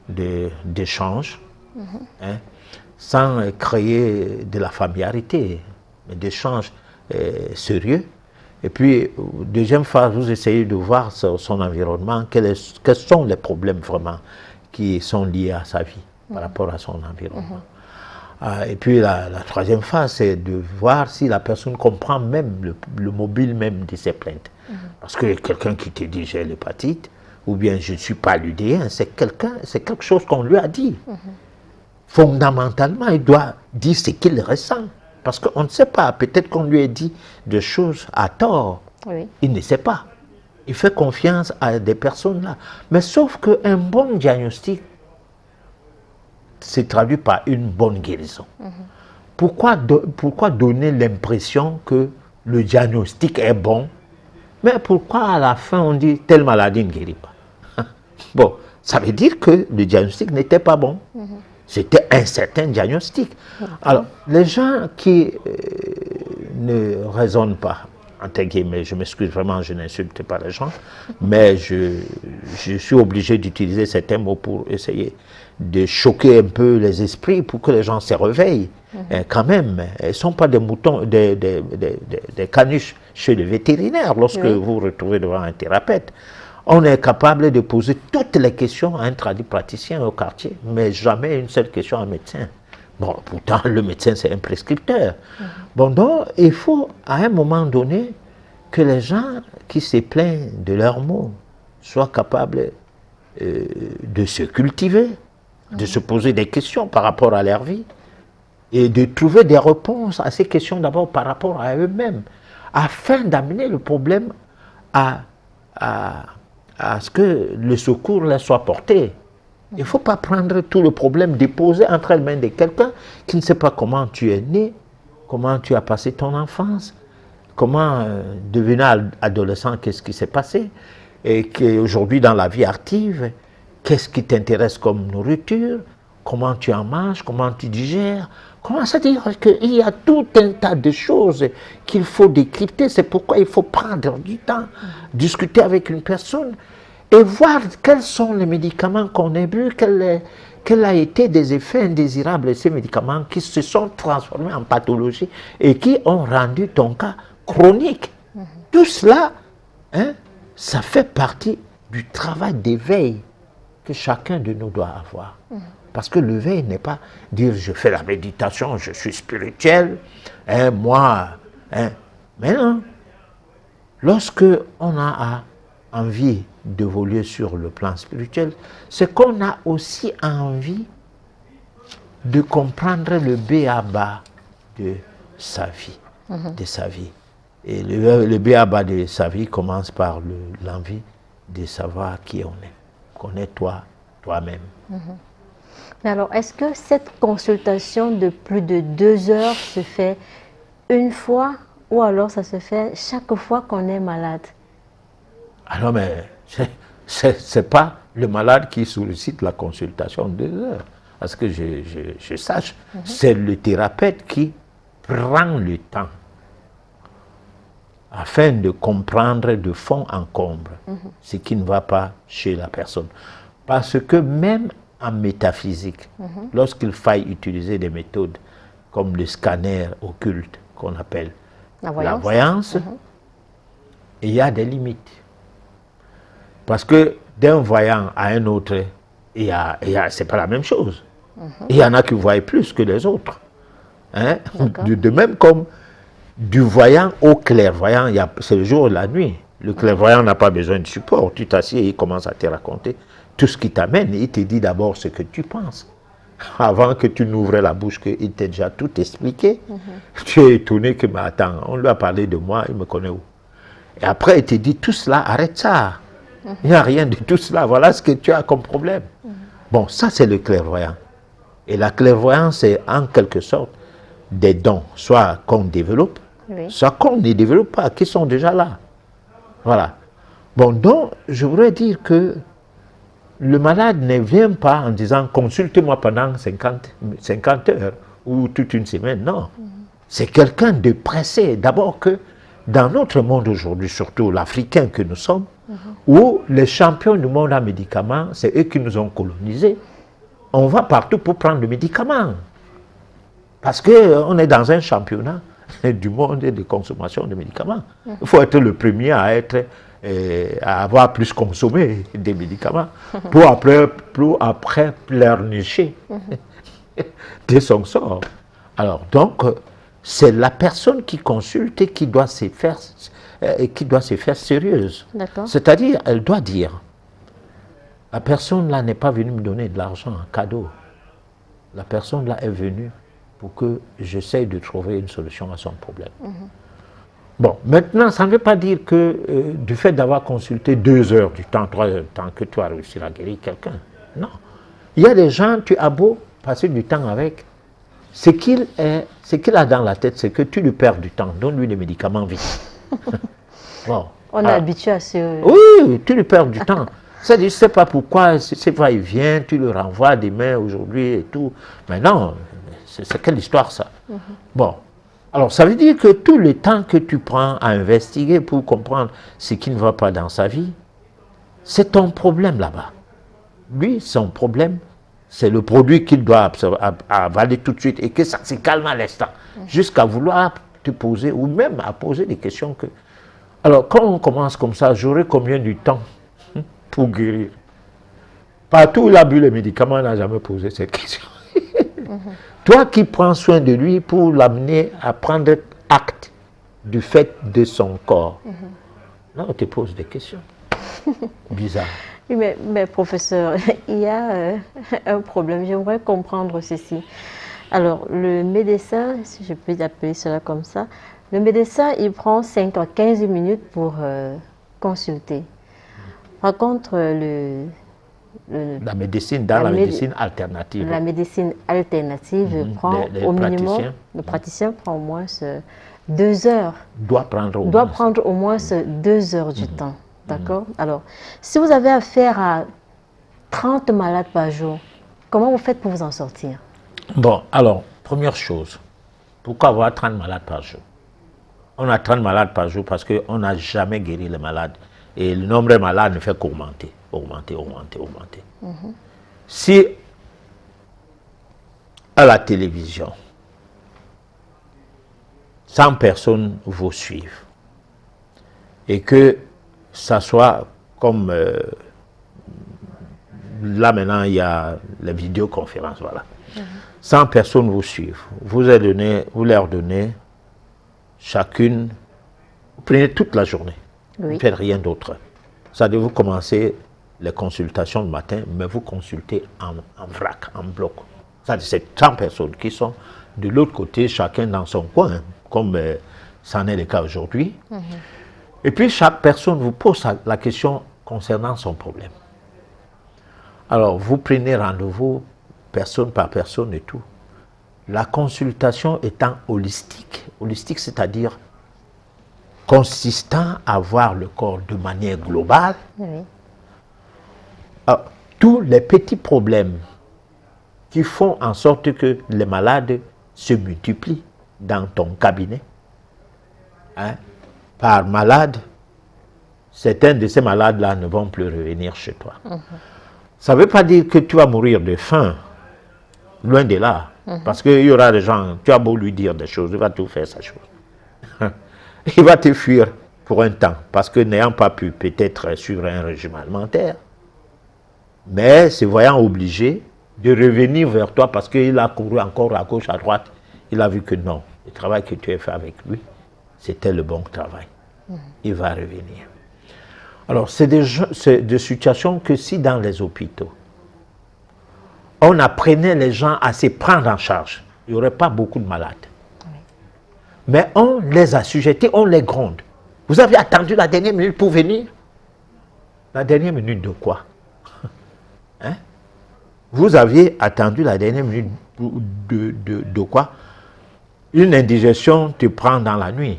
d'échange, hein, sans créer de la familiarité, mais d'échange sérieux. Et puis, deuxième phase, vous essayez de voir son environnement, quels sont les problèmes vraiment qui sont liés à sa vie par rapport à son environnement. Et puis, la troisième phase, c'est de voir si la personne comprend même le mobile même de ses plaintes. Parce que quelqu'un qui te dit j'ai l'hépatite, ou bien je ne suis pas ludéen, c'est quelque chose qu'on lui a dit. Fondamentalement, il doit dire ce qu'il ressent. Parce qu'on ne sait pas, peut-être qu'on lui a dit des choses à tort. Oui. Il ne sait pas. Il fait confiance à des personnes là. Mais sauf qu'un bon diagnostic se traduit par une bonne guérison. Pourquoi donner l'impression que le diagnostic est bon, mais pourquoi à la fin on dit telle maladie ne guérit pas? Bon, ça veut dire que le diagnostic n'était pas bon. C'était un certain diagnostic. Alors, les gens qui ne raisonnent pas, entre guillemets, je m'excuse vraiment, je n'insulte pas les gens, mais je suis obligé d'utiliser certains mots pour essayer de choquer un peu les esprits pour que les gens se réveillent. Quand même, ils ne sont pas des moutons, des caniches chez le vétérinaire lorsque vous vous retrouvez devant un thérapeute. On est capable de poser toutes les questions à un praticien au quartier, mais jamais une seule question à un médecin. Bon, pourtant, le médecin, c'est un prescripteur. Bon, donc, il faut, à un moment donné, que les gens qui se plaignent de leurs maux soient capables de se cultiver, de se poser des questions par rapport à leur vie, et de trouver des réponses à ces questions d'abord par rapport à eux-mêmes, afin d'amener le problème à ce que le secours leur soit porté. Il ne faut pas prendre tout le problème déposé entre les mains de quelqu'un qui ne sait pas comment tu es né, comment tu as passé ton enfance, comment devenir adolescent, qu'est-ce qui s'est passé, et qu'aujourd'hui dans la vie active, qu'est-ce qui t'intéresse comme nourriture, comment tu en manges, comment tu digères. Comment ça dire qu'il y a tout un tas de choses qu'il faut décrypter. C'est pourquoi il faut prendre du temps, discuter avec une personne et voir quels sont les médicaments qu'on a bu, quels a été des effets indésirables de ces médicaments qui se sont transformés en pathologie et qui ont rendu ton cas chronique. Tout cela, hein, ça fait partie du travail d'éveil que chacun de nous doit avoir. Parce que l'éveil n'est pas dire je fais la méditation, je suis spirituel, hein, moi. Hein. Mais non. Lorsque on a envie d'évoluer sur le plan spirituel, c'est qu'on a aussi envie de comprendre le b.a.-ba de sa vie. De sa vie. Et le b.a.-ba de sa vie commence par l'envie de savoir qui on est. Connais toi-même. Mais alors, est-ce que cette consultation de plus de 2 heures se fait une fois ou alors ça se fait chaque fois qu'on est malade? Alors, mais c'est pas le malade qui sollicite la consultation de 2 heures. Parce que je sache, c'est le thérapeute qui prend le temps afin de comprendre de fond en comble ce qui ne va pas chez la personne. Parce que même en métaphysique, lorsqu'il faille utiliser des méthodes comme le scanner occulte qu'on appelle la voyance, il y a des limites. Parce que d'un voyant à un autre, c'est pas la même chose. Il y en a qui voient plus que les autres. Hein? De même comme du voyant au clairvoyant, c'est le jour et la nuit. Le clairvoyant n'a pas besoin de support. Tu t'assieds et il commence à te raconter tout ce qui t'amène. Il te dit d'abord ce que tu penses. Avant que tu n'ouvres la bouche, qu'il t'ait déjà tout expliqué. Tu es étonné que, mais attends, on lui a parlé de moi, il me connaît où? Et après, il te dit tout cela, arrête ça. Il n'y a rien de tout cela. Voilà ce que tu as comme problème. Bon, ça, c'est le clairvoyant. Et la clairvoyance, c'est en quelque sorte des dons, soit qu'on développe, soit qu'on ne développe pas, qui sont déjà là. Voilà. Bon, donc, je voudrais dire que le malade ne vient pas en disant « consulte-moi pendant 50 heures ou toute une semaine ». Non. C'est quelqu'un de pressé. D'abord que dans notre monde aujourd'hui, surtout l'Africain que nous sommes, où les champions du monde en médicaments, c'est eux qui nous ont colonisés. On va partout pour prendre le médicament. Parce qu'on est dans un championnat du monde de consommation de médicaments. Il faut être le premier à avoir plus consommé des médicaments pour après pleurnicher de son sort. Alors, donc, c'est la personne qui consulte et qui doit se faire sérieuse. C'est-à-dire, elle doit dire, la personne là n'est pas venue me donner de l'argent en cadeau. La personne là est venue pour que j'essaye de trouver une solution à son problème. Bon, maintenant, ça ne veut pas dire que du fait d'avoir consulté 2 heures du temps, 3 heures du temps, que tu as réussi à guérir quelqu'un. Non. Il y a des gens, tu as beau passer du temps avec, ce qu'il a dans la tête, c'est que tu lui perds du temps. Donne-lui des médicaments vite. Bon. On est habitué à ce... Oui, tu lui perds du temps. C'est-à-dire, je ne sais pas pourquoi, c'est va-et-vient, tu le renvoies demain, aujourd'hui et tout. Mais non, c'est quelle histoire ça? Bon. Alors, ça veut dire que tout le temps que tu prends à investiguer pour comprendre ce qui ne va pas dans sa vie, c'est ton problème là-bas. Lui, son problème, c'est le produit qu'il doit avaler tout de suite et que ça se calme à l'instant, jusqu'à vouloir te poser, ou même à poser des questions que... Alors, quand on commence comme ça, j'aurai combien de temps pour guérir? Partout où il a bu les médicaments, il n'a jamais posé cette question. Toi qui prends soin de lui pour l'amener à prendre acte du fait de son corps, là on te pose des questions. Bizarre. Oui, mais professeur, il y a un problème. J'aimerais comprendre ceci. Alors, le médecin, si je peux appeler cela comme ça, le médecin, il prend 5 à 15 minutes pour consulter. Par contre, la médecine, dans la médecine alternative. La médecine alternative prend au minimum, le praticien prend au moins 2 heures. Doit prendre au moins 2 heures du temps. D'accord? Alors, si vous avez affaire à 30 malades par jour, comment vous faites pour vous en sortir? Bon, alors, première chose, pourquoi avoir 30 malades par jour? On a 30 malades par jour parce qu'on n'a jamais guéri les malades. Et le nombre de malades ne fait qu'augmenter, augmenter. Si à la télévision, 100 personnes vous suivent et que ça soit comme là maintenant il y a les vidéoconférences, voilà. 100 personnes vous suivent, vous leur donnez chacune, vous prenez toute la journée. Vous ne faites rien d'autre. Ça veut dire vous commencez les consultations le matin, mais vous consultez en vrac, en bloc. Ça veut dire c'est 100 personnes qui sont de l'autre côté, chacun dans son coin, comme ça en est le cas aujourd'hui. Et puis chaque personne vous pose la question concernant son problème. Alors vous prenez rendez-vous personne par personne et tout. La consultation étant holistique. Holistique, c'est-à-dire consistant à voir le corps de manière globale, Oui. tous les petits problèmes qui font en sorte que les malades se multiplient dans ton cabinet. Hein? Par malade, certains de ces malades-là ne vont plus revenir chez toi. Ça ne veut pas dire que tu vas mourir de faim, loin de là. Parce qu'il y aura des gens, tu as beau lui dire des choses, il va tout faire sa chose. Il va te fuir pour un temps, parce que n'ayant pas pu peut-être suivre un régime alimentaire, mais se voyant obligé de revenir vers toi parce qu'il a couru encore à gauche, à droite, il a vu que non, le travail que tu as fait avec lui, c'était le bon travail. Il va revenir. Alors, c'est des situations que si dans les hôpitaux, on apprenait les gens à se prendre en charge, il n'y aurait pas beaucoup de malades. Mais on les assujettit, on les gronde. Vous avez attendu la dernière minute pour venir? La dernière minute de quoi? Hein? Vous aviez attendu la dernière minute de quoi? Une indigestion te prend dans la nuit.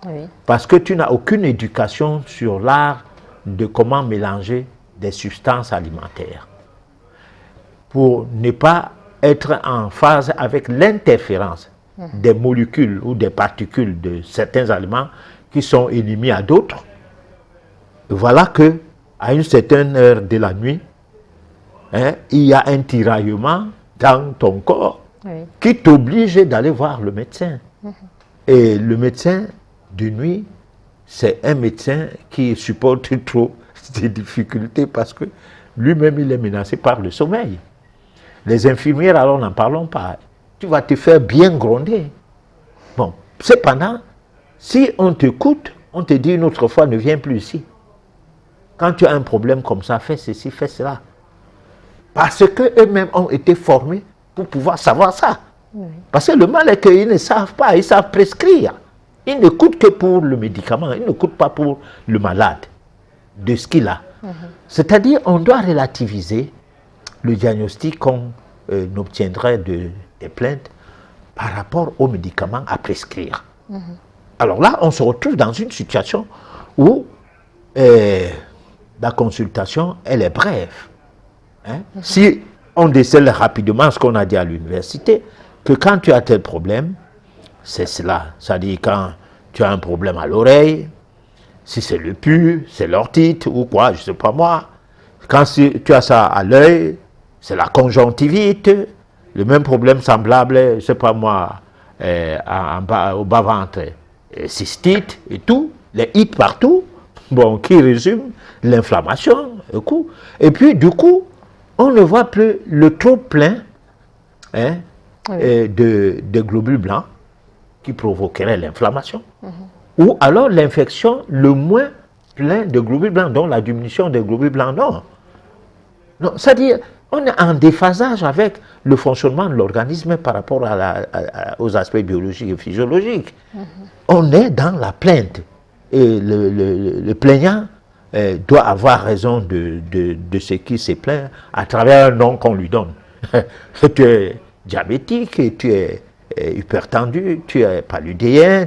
Oui. Parce que tu n'as aucune éducation sur l'art de comment mélanger des substances alimentaires. Pour ne pas être en phase avec l'interférence des molécules ou des particules de certains aliments qui sont éliminés à d'autres. Voilà que à une certaine heure de la nuit, hein, il y a un tiraillement dans ton corps qui t'oblige d'aller voir le médecin. Et le médecin de nuit, c'est un médecin qui supporte trop des difficultés parce que lui-même il est menacé par le sommeil. Les infirmières, alors n'en parlons pas. Tu vas te faire bien gronder. Bon, cependant, si on t'écoute, on te dit une autre fois, ne viens plus ici. Quand tu as un problème comme ça, fais ceci, fais cela. Parce qu'eux-mêmes ont été formés pour pouvoir savoir ça. Parce que le mal est qu'ils ne savent pas, ils savent prescrire. Ils n'écoutent que pour le médicament, ils n'écoutent pas pour le malade, de ce qu'il a. C'est-à-dire, on doit relativiser le diagnostic qu'on obtiendrait des plaintes par rapport aux médicaments à prescrire. Alors là, on se retrouve dans une situation où la consultation, elle est brève. Hein? Si on décèle rapidement ce qu'on a dit à l'université, que quand tu as tel problème, c'est cela. C'est-à-dire quand tu as un problème à l'oreille, si c'est le pus, c'est l'orthite ou quoi, je ne sais pas moi. Quand tu as ça à l'œil, c'est la conjonctivite. Le même problème semblable, je ne sais pas moi, au bas-ventre, cystite et tout, les hits partout, bon, qui résume l'inflammation, le coup. Et puis, du coup, on ne voit plus le trop plein hein, de globules blancs qui provoquerait l'inflammation. Ou alors l'infection le moins plein de globules blancs, donc la diminution des globules blancs, non. Non, c'est-à-dire, on est en déphasage avec le fonctionnement de l'organisme par rapport aux aspects biologiques et physiologiques. On est dans la plainte. Et le plaignant doit avoir raison de ce qui se plaint à travers un nom qu'on lui donne. Tu es diabétique, tu es hypertendu, tu es paludéen,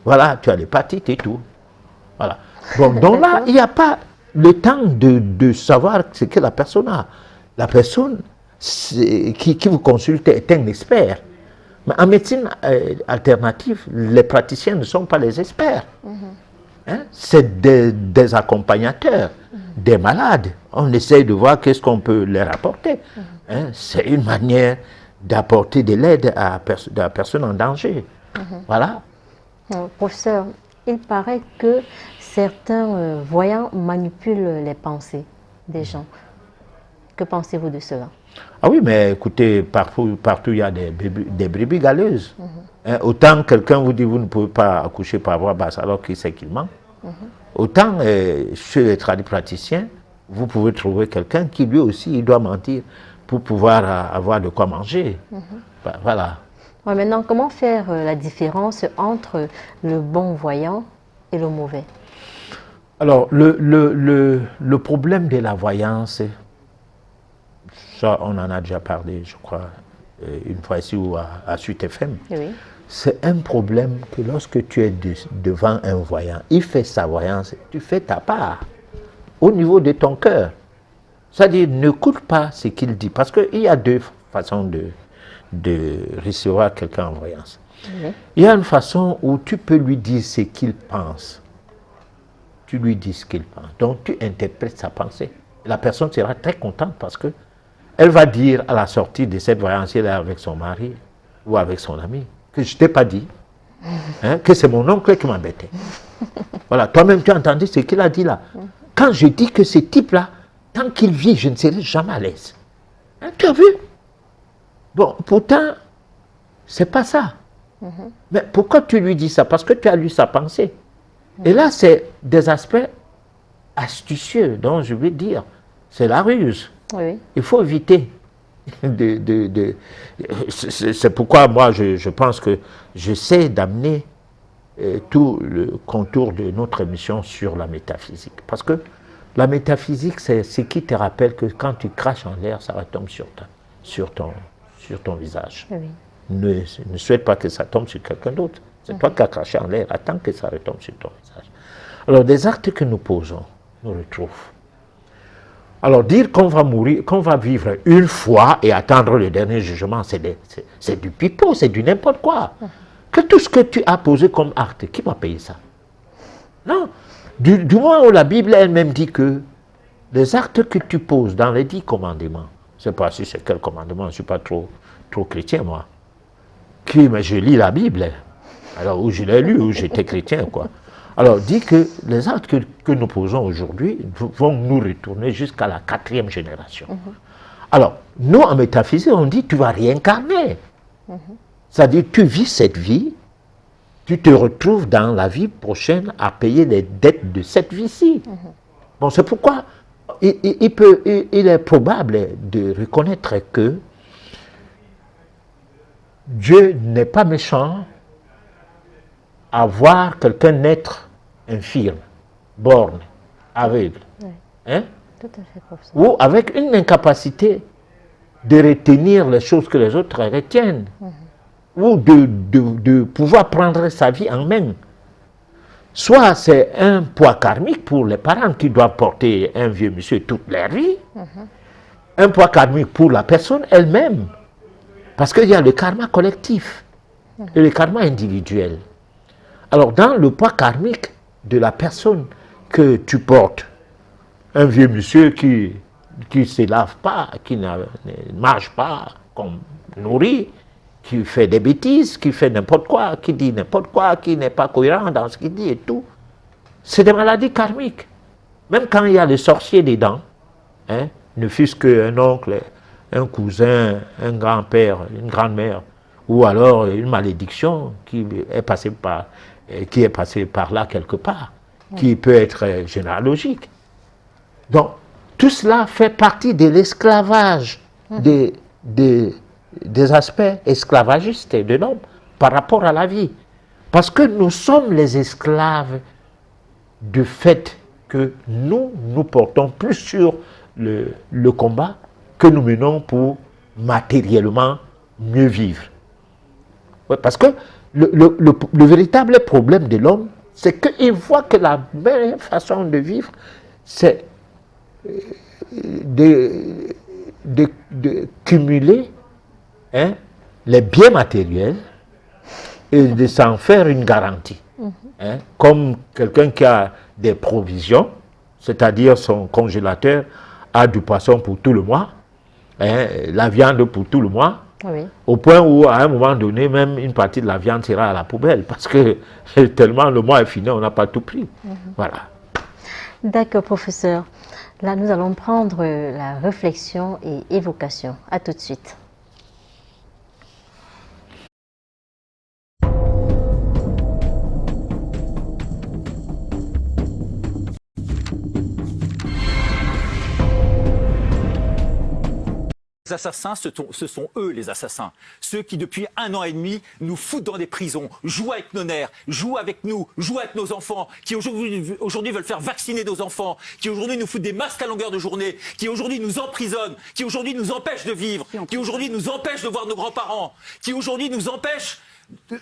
voilà, tu as l'hépatite et tout. Voilà. Bon, donc là, il n'y a pas le temps de savoir ce que la personne a. La personne qui vous consulte est un expert. Mais en médecine alternative, les praticiens ne sont pas les experts. Hein? C'est des accompagnateurs, des malades. On essaye de voir qu'est-ce qu'on peut leur apporter. Hein? C'est une manière d'apporter de l'aide à la personne en danger. Voilà. Professeur, il paraît que certains voyants manipulent les pensées des gens. Que pensez-vous de cela? Ah oui, mais écoutez, partout il y a des brebis galeuses. Hein, autant quelqu'un vous dit vous ne pouvez pas accoucher par voie basse alors qu'il sait qu'il ment. Autant chez les tradipraticiens, vous pouvez trouver quelqu'un qui lui aussi il doit mentir pour pouvoir avoir de quoi manger. Voilà. Ouais, maintenant, comment faire la différence entre le bon voyant et le mauvais? Alors, le problème de la voyance, ça on en a déjà parlé, je crois, une fois ici ou à Sud FM. Oui. C'est un problème que lorsque tu es devant un voyant, il fait sa voyance, tu fais ta part au niveau de ton cœur. C'est-à-dire, n'écoute pas ce qu'il dit, parce qu'il y a deux façons de recevoir quelqu'un en voyance. Oui. Il y a une façon où tu peux lui dire ce qu'il pense. Tu lui dis ce qu'il pense. Donc, tu interprètes sa pensée. La personne sera très contente parce que elle va dire à la sortie de cette voyance, elle est avec son mari ou avec son ami, que je ne t'ai pas dit, hein, que c'est mon oncle qui m'embêtait. Voilà, toi-même tu as entendu ce qu'il a dit là. Quand je dis que ce type-là, tant qu'il vit, je ne serai jamais à l'aise. Hein, tu as vu? Bon, pourtant, c'est pas ça. Mais pourquoi tu lui dis ça? Parce que tu as lu sa pensée. Et là, c'est des aspects astucieux, dont je vais dire, c'est la ruse. Oui. Il faut éviter c'est pourquoi moi, je pense que j'essaie d'amener tout le contour de notre émission sur la métaphysique. Parce que la métaphysique, c'est ce qui te rappelle que quand tu craches en l'air, ça retombe sur ton visage. Oui. Ne souhaite pas que ça tombe sur quelqu'un d'autre. C'est toi qui as craché en l'air. Attends que ça retombe sur ton visage. Alors, des actes que nous posons nous retrouvent. Alors, dire qu'on va mourir, qu'on va vivre une fois et attendre le dernier jugement, c'est du pipeau, c'est du n'importe quoi. Que tout ce que tu as posé comme acte, qui va payer ça? Non. Du moment où la Bible elle-même dit que les actes que tu poses dans les 10 commandements, je ne sais pas si c'est quel commandement, je ne suis pas trop chrétien, moi. Mais je lis la Bible. Alors, où je l'ai lu, où j'étais chrétien, quoi. Alors, dit que les actes que nous posons aujourd'hui vont nous retourner jusqu'à la 4e génération. Alors, nous, en métaphysique, on dit tu vas réincarner. C'est-à-dire, tu vis cette vie, tu te retrouves dans la vie prochaine à payer les dettes de cette vie-ci. Bon, c'est pourquoi il est probable de reconnaître que Dieu n'est pas méchant à voir quelqu'un naître infirme, borgne, aveugle, Oui. hein? Tout à fait, professeur. Ou avec une incapacité de retenir les choses que les autres retiennent, ou de pouvoir prendre sa vie en main. Soit c'est un poids karmique pour les parents qui doivent porter un vieux monsieur toute leur vie, un poids karmique pour la personne elle-même, parce qu'il y a le karma collectif et le karma individuel. Alors, dans le poids karmique de la personne que tu portes, un vieux monsieur qui ne se lave pas, qui ne mange pas, qu'on nourrit, qui fait des bêtises, qui fait n'importe quoi, qui dit n'importe quoi, qui n'est pas cohérent dans ce qu'il dit et tout, c'est des maladies karmiques. Même quand il y a les sorciers dedans, hein, ne fût-ce qu'un oncle, un cousin, un grand-père, une grand-mère, ou alors une malédiction qui est passée par là quelque part, qui peut être généalogique. Donc, tout cela fait partie de l'esclavage, des aspects esclavagistes de l'homme par rapport à la vie. Parce que nous sommes les esclaves du fait que nous portons plus sur le combat que nous menons pour matériellement mieux vivre. Ouais, parce que le véritable problème de l'homme, c'est qu'il voit que la meilleure façon de vivre, c'est de cumuler les biens matériels et de s'en faire une garantie. Comme quelqu'un qui a des provisions, c'est-à-dire son congélateur a du poisson pour tout le mois, la viande pour tout le mois, Oui. au point où, à un moment donné, même une partie de la viande sera à la poubelle, parce que tellement le mois est fini, on n'a pas tout pris. Voilà. D'accord, professeur. Là, nous allons prendre la réflexion et évocation. À tout de suite. assassins, ce sont eux les assassins. Ceux qui, depuis 1 an et demi, nous foutent dans des prisons, jouent avec nos nerfs, jouent avec nous, jouent avec nos enfants, qui aujourd'hui veulent faire vacciner nos enfants, qui aujourd'hui nous foutent des masques à longueur de journée, qui aujourd'hui nous emprisonnent, qui aujourd'hui nous empêchent de vivre, qui aujourd'hui nous empêchent de voir nos grands-parents, qui aujourd'hui nous empêchent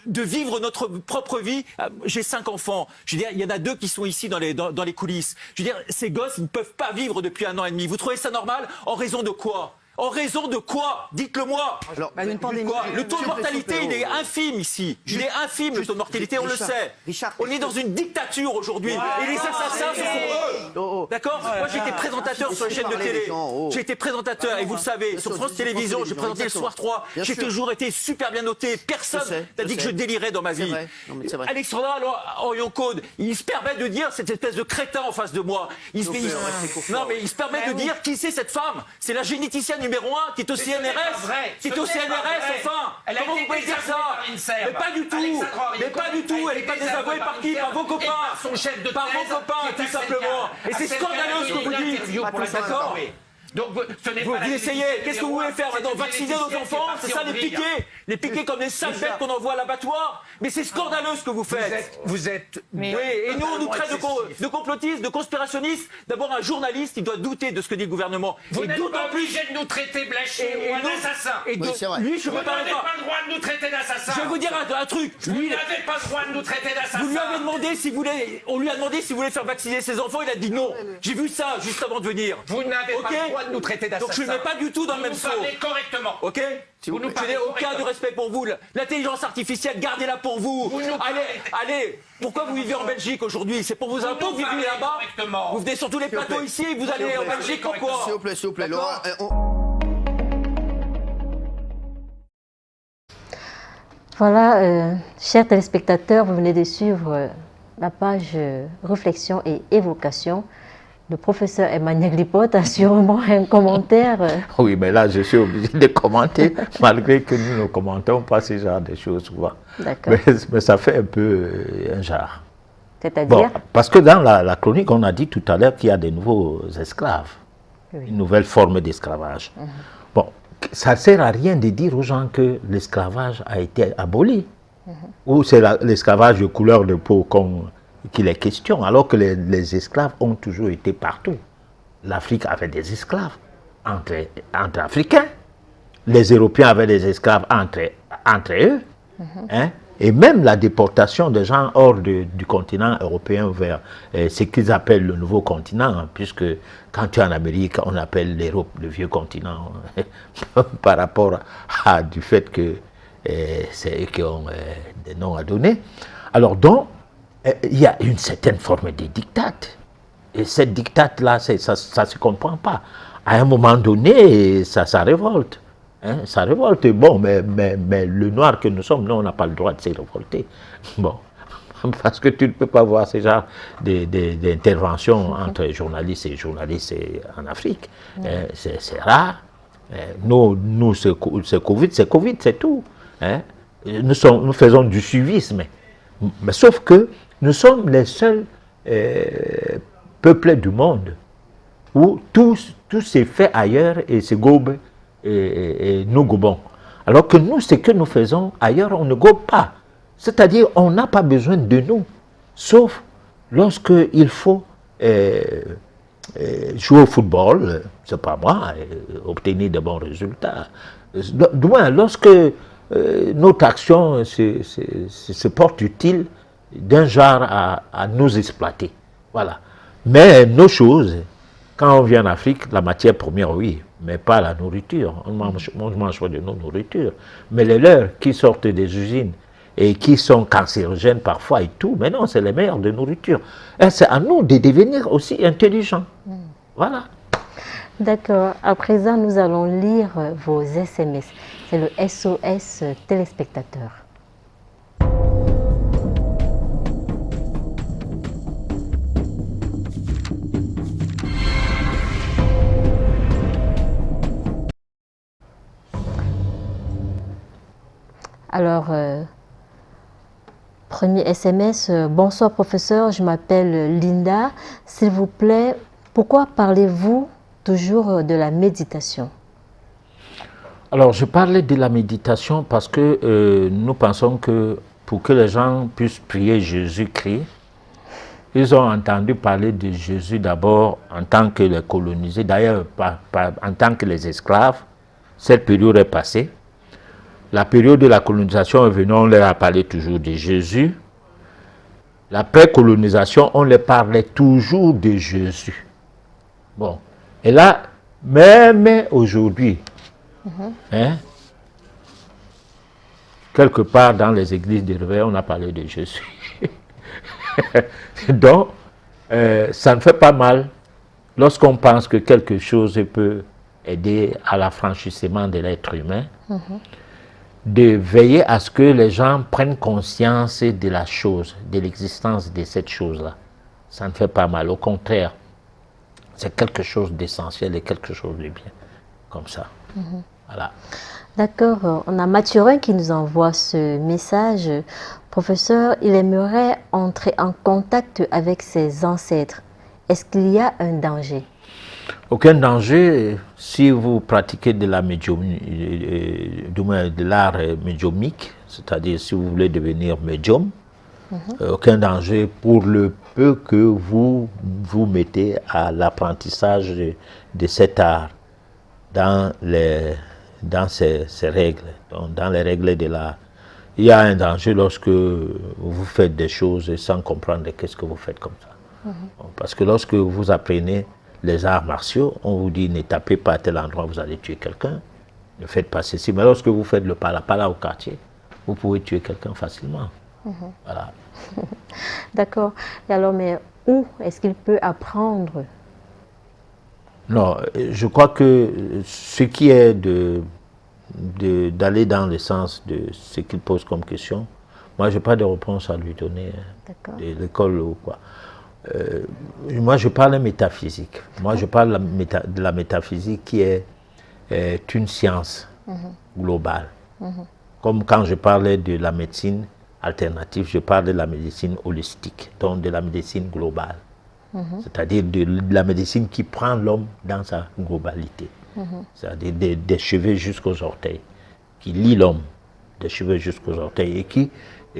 de vivre notre propre vie. J'ai 5 enfants. Je veux dire, il y en a 2 qui sont ici dans les coulisses. Je veux dire, ces gosses ne peuvent pas vivre depuis 1 an et demi. Vous trouvez ça normal? En raison de quoi? En raison de quoi? Dites-le moi. Une pandémie. Le taux de mortalité, il est infime ici. Il est infime, le taux de mortalité, on le sait. On est dans une dictature aujourd'hui. Et les assassins, ce sont eux. D'accord? Moi, j'ai été présentateur sur les chaînes de télé. J'ai été présentateur, et vous le savez, sur France Télévisions, j'ai présenté le Soir 3. J'ai toujours été super bien noté. Personne n'a dit que je délirais dans ma vie. Alexandra Orion-Caude, il se permet de dire, cette espèce de crétin en face de moi. Il se permet de dire qui c'est cette femme? C'est la généticienne numéro 1 qui est au CNRS. Qui est au CNRS, enfin. Comment vous pouvez dire ça? Mais pas du tout. Mais pas du tout. Elle n'est pas désavouée par qui? Par vos copains. Par vos copains, tout simplement. Et c'est scandaleux ce que vous dites. D'accord? Donc, vous essayez. Qu'est-ce que vous voulez faire maintenant? Vacciner nos enfants? C'est ça, les piquer? Les piquer comme des sales bêtes qu'on envoie à l'abattoir? Mais c'est scandaleux ce que vous faites. Vous êtes... Oui, et nous, on nous traite de complotistes, de conspirationnistes. D'abord, un journaliste, il doit douter de ce que dit le gouvernement. Vous n'êtes pas obligé de nous traiter Blachier ou un assassin. Lui, je ne Vous n'avez pas le droit de nous traiter d'assassin. Je vais vous dire un truc. Vous n'avez pas le droit de nous traiter d'assassin. Vous lui avez demandé si vous voulez... On lui a demandé s'il voulait faire vacciner ses enfants. Il a dit non. J'ai vu ça juste avant de venir. Vous n'avez pas le droit de nous traiter d'assassin. Donc je ne mets pas du tout dans le même saut. Vous parlez correctement. Ok? Je n'ai aucun de respect pour vous. L'intelligence artificielle, gardez-la pour vous. Allez. Pourquoi vous vivez en Belgique aujourd'hui? C'est pour vos impôts que vous vivez là-bas? Vous venez sur tous les plateaux ici et vous allez en Belgique pourquoi? S'il vous plaît, Laurent. Voilà, chers téléspectateurs, vous venez de suivre la page Réflexion et Évocation. Le professeur Emmanuel Lipote a sûrement un commentaire. Oui, mais là, je suis obligé de commenter, malgré que nous ne commentons pas ce genre de choses souvent. D'accord. Mais ça fait un peu un genre. C'est-à-dire bon, parce que dans la chronique, on a dit tout à l'heure qu'il y a des nouveaux esclaves, une nouvelle forme d'esclavage. Bon, ça ne sert à rien de dire aux gens que l'esclavage a été aboli, ou c'est l'esclavage de couleur de peau qu'il est question, alors que les esclaves ont toujours été partout. L'Afrique avait des esclaves entre Africains, les Européens avaient des esclaves entre eux, hein? Et même la déportation des gens hors du continent européen vers ce qu'ils appellent le nouveau continent, hein, puisque quand tu es en Amérique, on appelle l'Europe le vieux continent, par rapport du fait que c'est eux qui ont des noms à donner. Alors donc, il y a une certaine forme de diktat. Et cette diktat-là, ça ne se comprend pas. À un moment donné, ça révolte. Hein, ça révolte. Bon, mais le noir que nous sommes, nous, on n'a pas le droit de se révolter. Bon, parce que tu ne peux pas voir ce genre d'intervention entre journalistes et journalistes en Afrique. C'est rare. Nous, c'est Covid, c'est tout. Hein. Nous faisons du suivisme. Mais sauf que nous sommes les seuls peuplés du monde où tout s'est fait ailleurs et se gobe et nous gobons. Alors que nous, ce que nous faisons ailleurs, on ne gobe pas. C'est-à-dire, on n'a pas besoin de nous, sauf lorsqu'il faut jouer au football, c'est pas moi, obtenir de bons résultats. Du moins, lorsque notre action se porte utile d'un genre à nous exploiter. Voilà. Mais nos choses, quand on vient en Afrique, la matière première, oui, mais pas la nourriture. On mange pas de nos nourritures. Mais les leurs qui sortent des usines et qui sont cancérogènes parfois et tout, mais non, c'est les meilleurs de nourriture. Et c'est à nous de devenir aussi intelligents. Voilà. D'accord. À présent, nous allons lire vos SMS. C'est le SOS téléspectateur. Alors, premier SMS, bonsoir professeur, je m'appelle Linda. S'il vous plaît, pourquoi parlez-vous toujours de la méditation? Alors, je parlais de la méditation parce que nous pensons que pour que les gens puissent prier Jésus-Christ, ils ont entendu parler de Jésus d'abord en tant que les colonisés, d'ailleurs en tant que les esclaves. Cette période est passée. La période de la colonisation est venue, on leur a parlé toujours de Jésus. La pré-colonisation, on leur parlait toujours de Jésus. Bon, et là, même aujourd'hui, hein, quelque part dans les églises de réveil, on a parlé de Jésus. Donc, ça ne fait pas mal lorsqu'on pense que quelque chose peut aider à l'affranchissement de l'être humain, de veiller à ce que les gens prennent conscience de la chose, de l'existence de cette chose-là. Ça ne fait pas mal, au contraire, c'est quelque chose d'essentiel et quelque chose de bien, comme ça. Voilà. D'accord, on a Mathurin qui nous envoie ce message. Professeur, il aimerait entrer en contact avec ses ancêtres. Est-ce qu'il y a un danger? Aucun danger si vous pratiquez de la de l'art médiumique, c'est-à-dire si vous voulez devenir médium, aucun danger pour le peu que vous vous mettez à l'apprentissage de cet art dans ces règles, donc dans les règles de l'art. Il y a un danger lorsque vous faites des choses sans comprendre qu'est-ce que vous faites comme ça. Parce que lorsque vous apprenez les arts martiaux, on vous dit ne tapez pas à tel endroit, vous allez tuer quelqu'un. Ne faites pas ceci. Mais lorsque vous faites le pala-pala au quartier, vous pouvez tuer quelqu'un facilement. Voilà. D'accord. Et alors, mais où est-ce qu'il peut apprendre? Non, je crois que ce qui est d'aller dans le sens de ce qu'il pose comme question, moi, je n'ai pas de réponse à lui donner de l'école ou quoi. Moi, je parle métaphysique. Moi, je parle de la métaphysique qui est une science globale. Comme quand je parlais de la médecine alternative, je parle de la médecine holistique, donc de la médecine globale. C'est-à-dire de la médecine qui prend l'homme dans sa globalité. C'est-à-dire des cheveux jusqu'aux orteils, qui lie l'homme des cheveux jusqu'aux orteils et qui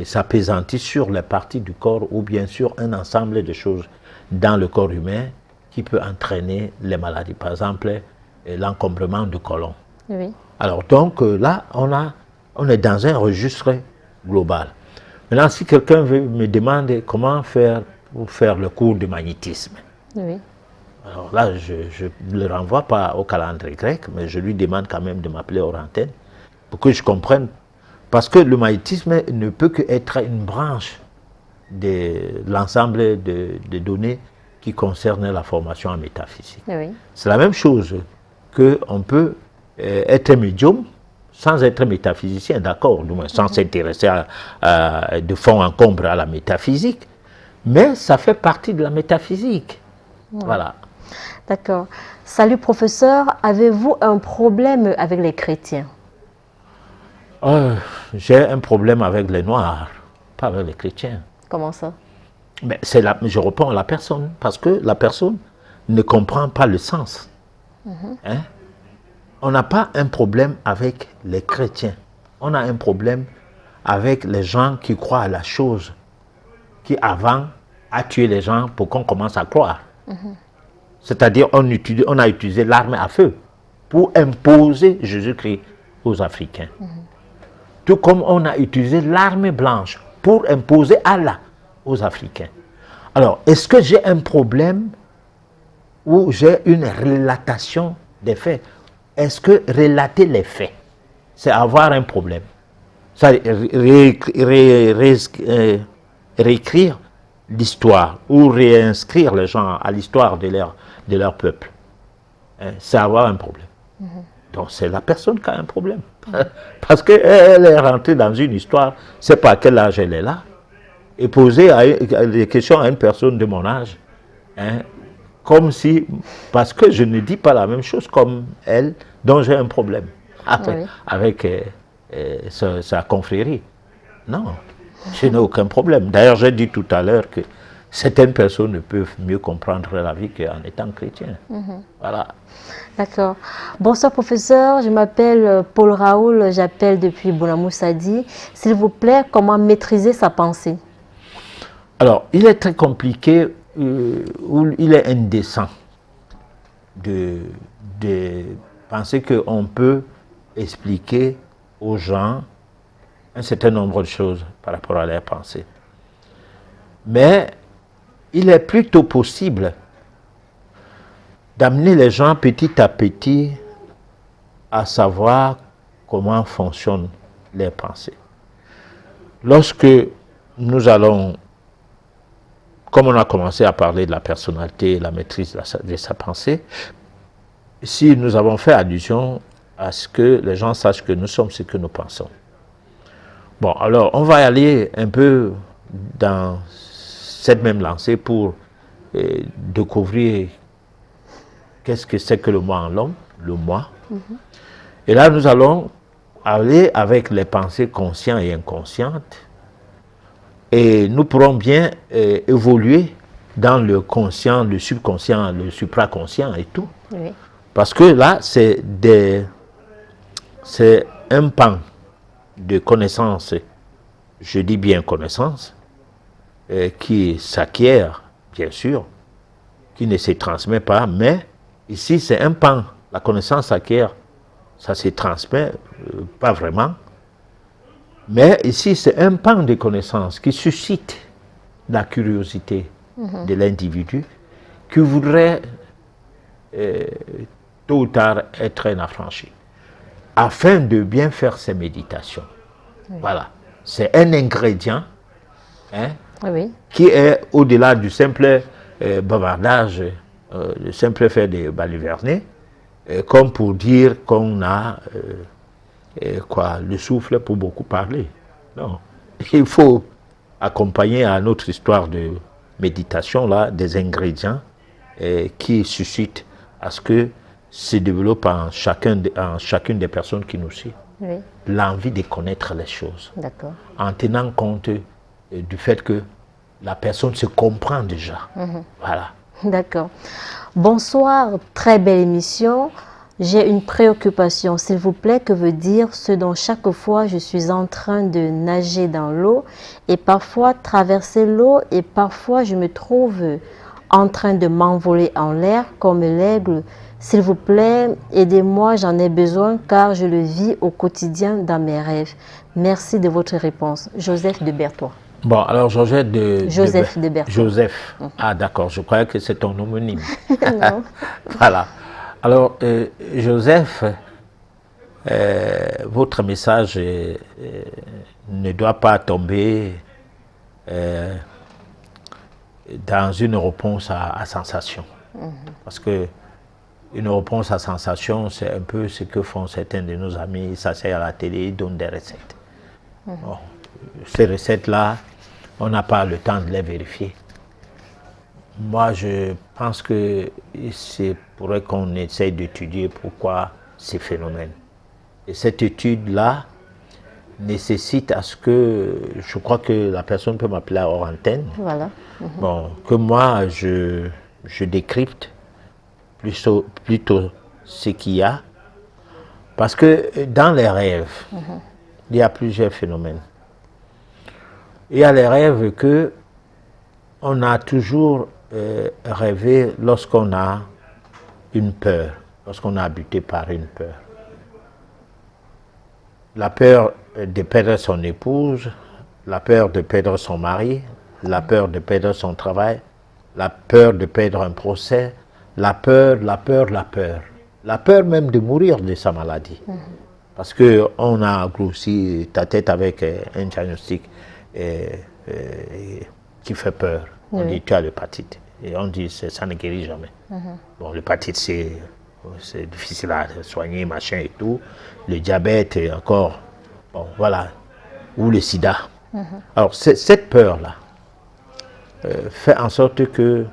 s'apaisantit sur les parties du corps ou bien sur un ensemble de choses dans le corps humain qui peut entraîner les maladies. Par exemple, l'encombrement du côlon. Oui. Alors donc là, on est dans un registre global. Maintenant, si quelqu'un me demande comment faire pour faire le cours de magnétisme, Oui. alors là, je ne le renvoie pas au calendrier grec, mais je lui demande quand même de m'appeler hors antenne pour que je comprenne. Parce que le magnétisme ne peut qu'être une branche de l'ensemble de données qui concernent la formation en métaphysique. Oui. C'est la même chose qu'on peut être médium sans être métaphysicien, d'accord, du moins sans s'intéresser de fond en comble à la métaphysique, mais ça fait partie de la métaphysique. Voilà. D'accord. Salut professeur, avez-vous un problème avec les chrétiens? J'ai un problème avec les Noirs, pas avec les chrétiens. Comment ça? Mais je réponds à la personne, parce que la personne ne comprend pas le sens. Hein? On n'a pas un problème avec les chrétiens. On a un problème avec les gens qui croient à la chose, qui avant a tué les gens pour qu'on commence à croire. C'est-à-dire on a utilisé l'arme à feu pour imposer Jésus-Christ aux Africains. Tout comme on a utilisé l'arme blanche pour imposer Allah aux Africains. Alors, est-ce que j'ai un problème ou j'ai une relatation des faits? Est-ce que relater les faits, c'est avoir un problème? Ça, réécrire l'histoire ou réinscrire les gens à l'histoire de leur peuple, c'est avoir un problème. Donc c'est la personne qui a un problème. Parce qu'elle est rentrée dans une histoire, je ne sais pas à quel âge elle est là, et poser des questions à une personne de mon âge, comme si, parce que je ne dis pas la même chose comme elle, dont j'ai un problème avec sa confrérie. Non, je n'ai aucun problème. D'ailleurs, j'ai dit tout à l'heure que certaines personnes ne peuvent mieux comprendre la vie qu'en étant chrétien. Voilà. D'accord. Bonsoir professeur, je m'appelle Paul Raoul, j'appelle depuis Bonamoussadi. S'il vous plaît, comment maîtriser sa pensée? Alors, il est très compliqué, ou il est indécent de penser qu'on peut expliquer aux gens un certain nombre de choses par rapport à leurs pensées. Mais il est plutôt possible d'amener les gens petit à petit à savoir comment fonctionnent leurs pensées. Lorsque nous allons, comme on a commencé à parler de la personnalité et la maîtrise de sa pensée, si nous avons fait allusion à ce que les gens sachent que nous sommes ce que nous pensons. Bon, alors on va aller un peu dans cette même lancée pour découvrir qu'est-ce que c'est que le moi en l'homme, le moi. Et là, nous allons aller avec les pensées conscientes et inconscientes. Et nous pourrons bien évoluer dans le conscient, le subconscient, le supraconscient et tout. Oui. Parce que là, c'est un pan de connaissances, je dis bien connaissance, qui s'acquiert, bien sûr, qui ne se transmet pas, mais ici, c'est un pan. La connaissance s'acquiert, ça se transmet, pas vraiment. Mais ici, c'est un pan de connaissances qui suscite la curiosité de l'individu qui voudrait tôt ou tard être un affranchi, afin de bien faire ses méditations. Voilà. C'est un ingrédient qui est au-delà du simple bavardage, le simple fait de baliverner, comme pour dire qu'on a le souffle pour beaucoup parler. Non. Il faut accompagner à notre histoire de méditation là, des ingrédients qui suscitent à ce que se développe en chacune des personnes qui nous suivent l'envie de connaître les choses. En tenant compte du fait que la personne se comprend déjà. Voilà. D'accord. Bonsoir, très belle émission. J'ai une préoccupation, s'il vous plaît, que veut dire ce dont chaque fois je suis en train de nager dans l'eau et parfois traverser l'eau et parfois je me trouve en train de m'envoler en l'air comme l'aigle. S'il vous plaît, aidez-moi, j'en ai besoin car je le vis au quotidien dans mes rêves. Merci de votre réponse. Joseph de Berthois. Bon, alors Joseph de Berthois. Joseph. Ah d'accord, je croyais que c'est ton homonyme. Non. Voilà. Alors, Joseph, votre message ne doit pas tomber dans une réponse à sensation. Parce que une réponse à sensation, c'est un peu ce que font certains de nos amis. Ils s'asseyent à la télé, ils donnent des recettes. Bon, ces recettes-là, on n'a pas le temps de les vérifier. Moi, je pense que c'est pourrait qu'on essaye d'étudier pourquoi ces phénomènes. Et cette étude-là nécessite à ce que, je crois que la personne peut m'appeler hors antenne. Voilà. Bon, que moi, je décrypte plutôt ce qu'il y a. Parce que dans les rêves, il y a plusieurs phénomènes. Il y a les rêves que on a toujours rêvé lorsqu'on a une peur, lorsqu'on a buté par une peur. La peur de perdre son épouse, la peur de perdre son mari, la peur de perdre son travail, la peur de perdre un procès, la peur même de mourir de sa maladie. Parce qu'on a grossi ta tête avec un diagnostic qui fait peur. On dit tu as l'hépatite. Et on dit ça ne guérit jamais. Bon, l'hépatite c'est difficile à soigner, machin et tout. Le diabète encore, bon voilà, ou le sida. Alors cette peur-là fait en sorte que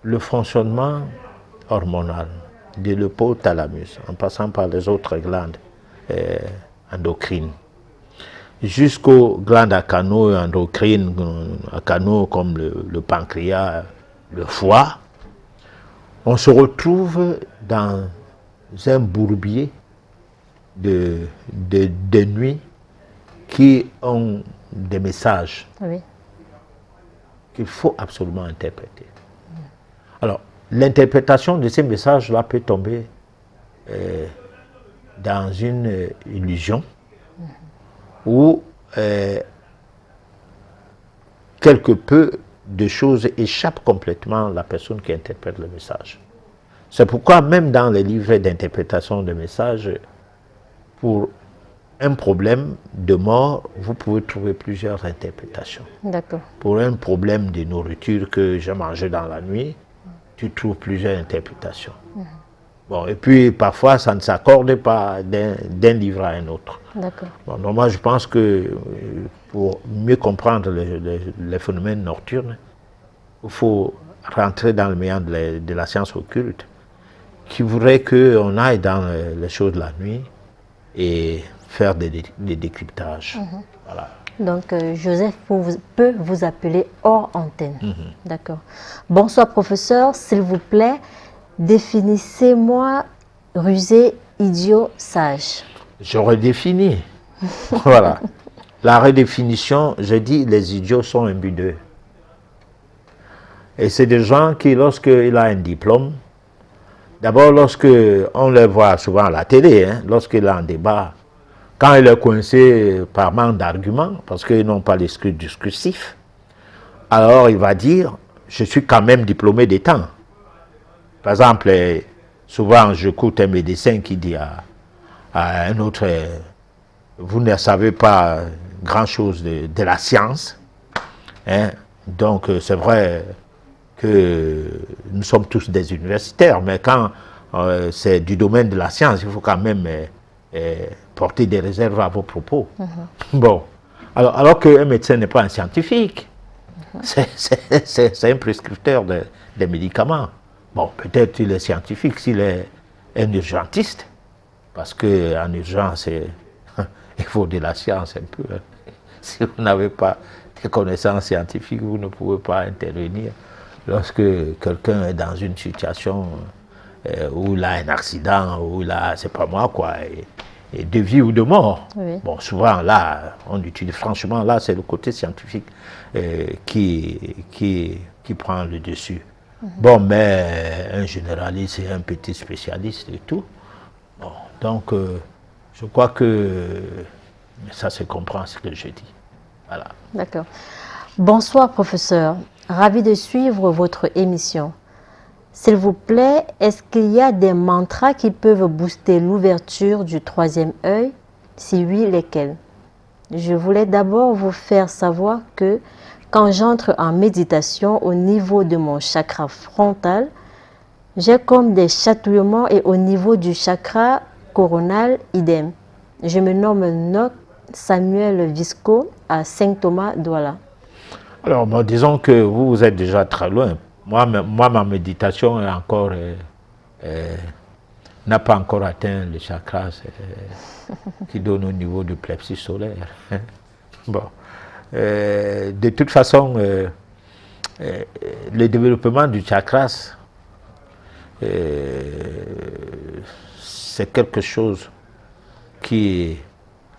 le fonctionnement hormonal de l'hypothalamus, en passant par les autres glandes endocrines, jusqu'aux glandes à canaux endocrines, à canaux comme le pancréas, le foie, on se retrouve dans un bourbier de nuits qui ont des messages Oui. qu'il faut absolument interpréter. Alors, l'interprétation de ces messages-là peut tomber dans une illusion où quelque peu de choses échappent complètement à la personne qui interprète le message. C'est pourquoi même dans les livres d'interprétation de messages, pour un problème de mort, vous pouvez trouver plusieurs interprétations. D'accord. Pour un problème de nourriture que j'ai mangé dans la nuit, tu trouves plusieurs interprétations. Bon, et puis parfois ça ne s'accorde pas d'un livre à un autre. D'accord. Bon, donc moi je pense que pour mieux comprendre les phénomènes nocturnes, il faut rentrer dans le méandre de la science occulte, qui voudrait qu'on aille dans les choses de la nuit et faire des décryptages. Voilà. Donc, Joseph peut vous appeler hors antenne. D'accord. Bonsoir, professeur. S'il vous plaît, définissez-moi rusé, idiot, sage. Je redéfinis. Voilà. La redéfinition, je dis, les idiots sont imbus d'eux. Et c'est des gens qui, lorsqu'il a un diplôme, d'abord, lorsqu'on les voit souvent à la télé, lorsqu'il a un débat, quand il est coincé par manque d'arguments, parce qu'ils n'ont pas l'esprit discursif, alors il va dire, je suis quand même diplômé d'État. Par exemple, souvent j'écoute un médecin qui dit à un autre, vous ne savez pas grand-chose de la science. Donc c'est vrai que nous sommes tous des universitaires, mais quand c'est du domaine de la science, il faut quand même porter des réserves à vos propos. Bon, alors qu'un médecin n'est pas un scientifique, c'est un prescripteur des médicaments. Bon, peut-être il est scientifique s'il est un urgentiste, parce qu'en urgence, il faut de la science un peu. Si vous n'avez pas de connaissances scientifiques, vous ne pouvez pas intervenir. Lorsque quelqu'un est dans une situation où il a un accident, où il a, c'est pas moi quoi, et de vie ou de mort. Oui. Bon, souvent là, on utilise, franchement, là, c'est le côté scientifique qui prend le dessus. Bon, mais un généraliste et un petit spécialiste et tout. Bon, donc, je crois que ça se comprend ce que je dis. Voilà. D'accord. Bonsoir, professeur. Ravi de suivre votre émission. S'il vous plaît, est-ce qu'il y a des mantras qui peuvent booster l'ouverture du troisième œil? Si oui, lesquels? Je voulais d'abord vous faire savoir que quand j'entre en méditation au niveau de mon chakra frontal, j'ai comme des chatouillements et au niveau du chakra coronal, idem. Je me nomme Noc Samuel Visco à Saint-Thomas-Douala. Alors, bon, disons que vous êtes déjà très loin. Moi, ma méditation est encore, n'a pas encore atteint le chakra qui donne au niveau du plexus solaire. Bon. De toute façon, le développement du chakras, c'est quelque chose qui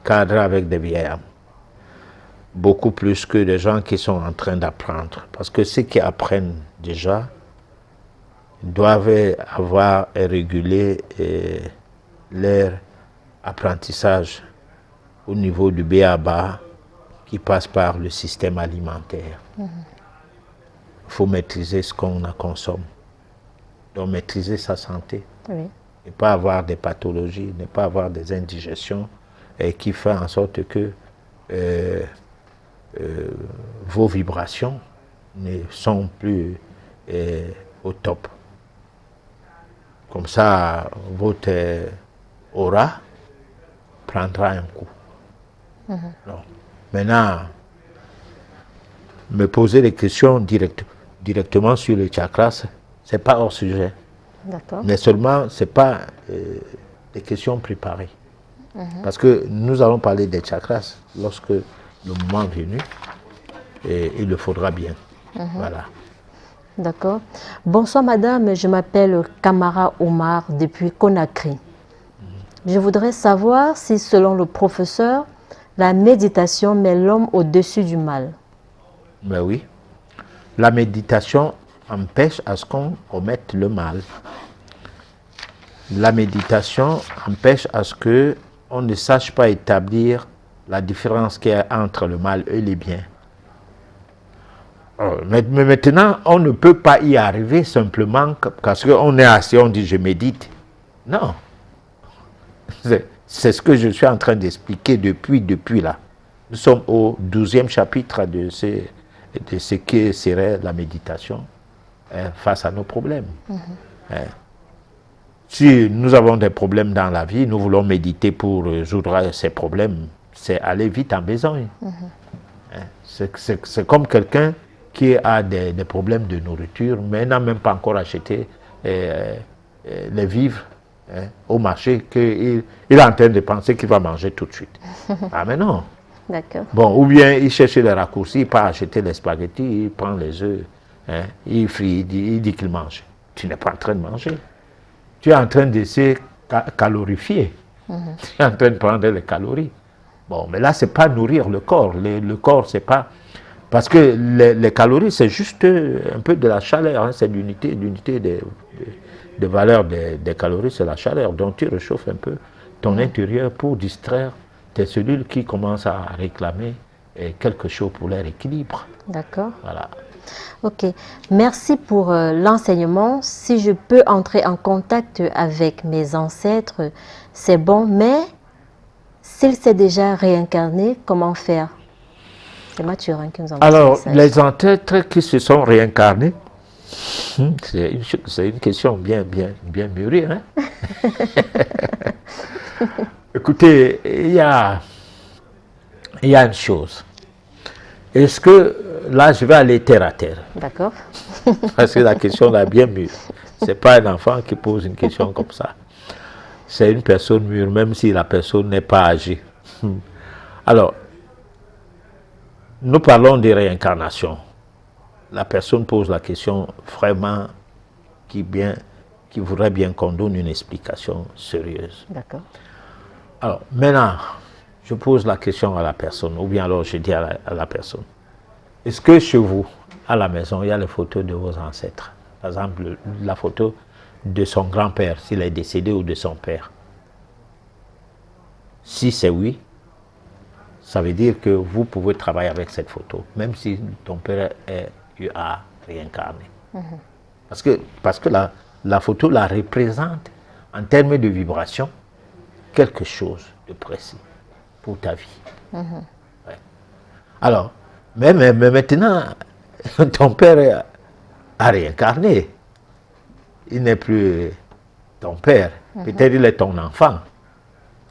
cadre avec des vieilles âmes. Beaucoup plus que des gens qui sont en train d'apprendre. Parce que ceux qui apprennent déjà doivent avoir et réguler leur apprentissage au niveau du B.A.B.A. qui passe par le système alimentaire. Il faut maîtriser ce qu'on consomme. Donc maîtriser sa santé. Oui. Ne pas avoir des pathologies, ne pas avoir des indigestions et qui fait en sorte que vos vibrations ne sont plus au top. Comme ça, votre aura prendra un coup. Non. Maintenant, me poser des questions directement sur les chakras, ce n'est pas hors sujet. D'accord. Mais seulement, ce n'est pas des questions préparées. Parce que nous allons parler des chakras lorsque le moment est venu, et il le faudra bien. Voilà. D'accord. Bonsoir madame, je m'appelle Kamara Omar depuis Conakry. Je voudrais savoir si selon le professeur, la méditation met l'homme au-dessus du mal. Mais oui. La méditation empêche à ce qu'on commette le mal. La méditation empêche à ce qu'on ne sache pas établir la différence qu'il y a entre le mal et le bien. Mais maintenant, on ne peut pas y arriver simplement parce qu'on est assis, on dit je médite. Non. C'est ce que je suis en train d'expliquer depuis là. Nous sommes au 12e chapitre de ce que serait la méditation face à nos problèmes. Si nous avons des problèmes dans la vie, nous voulons méditer pour résoudre ces problèmes, c'est aller vite en besogne. C'est comme quelqu'un qui a des problèmes de nourriture, mais n'a même pas encore acheté les vivres au marché, qu'il est en train de penser qu'il va manger tout de suite. Ah mais non. D'accord. Bon, ou bien il cherche les raccourcis, il part acheter les spaghettis, il prend les œufs, il frit, il dit qu'il mange. Tu n'es pas en train de manger. Tu es en train de se calorifier. Tu es en train de prendre les calories. Bon, mais là, ce n'est pas nourrir le corps. Le corps, c'est pas... Parce que les calories, c'est juste un peu de la chaleur. C'est l'unité de valeur des calories, c'est la chaleur. Donc, tu réchauffes un peu ton intérieur pour distraire tes cellules qui commencent à réclamer quelque chose pour leur équilibre. D'accord. Voilà. Ok. Merci pour l'enseignement. Si je peux entrer en contact avec mes ancêtres, c'est bon. Mais s'il s'est déjà réincarné, comment faire? C'est Mathurin qui nous envoie Alors, ce message. les ancêtres qui se sont réincarnés, c'est une question bien mûrie. Hein? Écoutez, il y a une chose. Est-ce que, là, je vais aller terre à terre. D'accord. Parce que la question là est bien mûre. Ce n'est pas un enfant qui pose une question comme ça. C'est une personne mûre, même si la personne n'est pas âgée. Alors, nous parlons de réincarnation. La personne pose la question vraiment qui voudrait bien qu'on donne une explication sérieuse. D'accord. Alors, maintenant, je pose la question à la personne, ou bien alors je dis à la personne, est-ce que chez vous, à la maison, il y a les photos de vos ancêtres? Par exemple, la photo de son grand-père, s'il est décédé, ou de son père. Si c'est oui, ça veut dire que vous pouvez travailler avec cette photo, même si ton père est à réincarner. Parce que la photo la représente en termes de vibration quelque chose de précis pour ta vie. Ouais. Alors, mais maintenant, ton père a réincarné. Il n'est plus ton père. Peut-être il est ton enfant.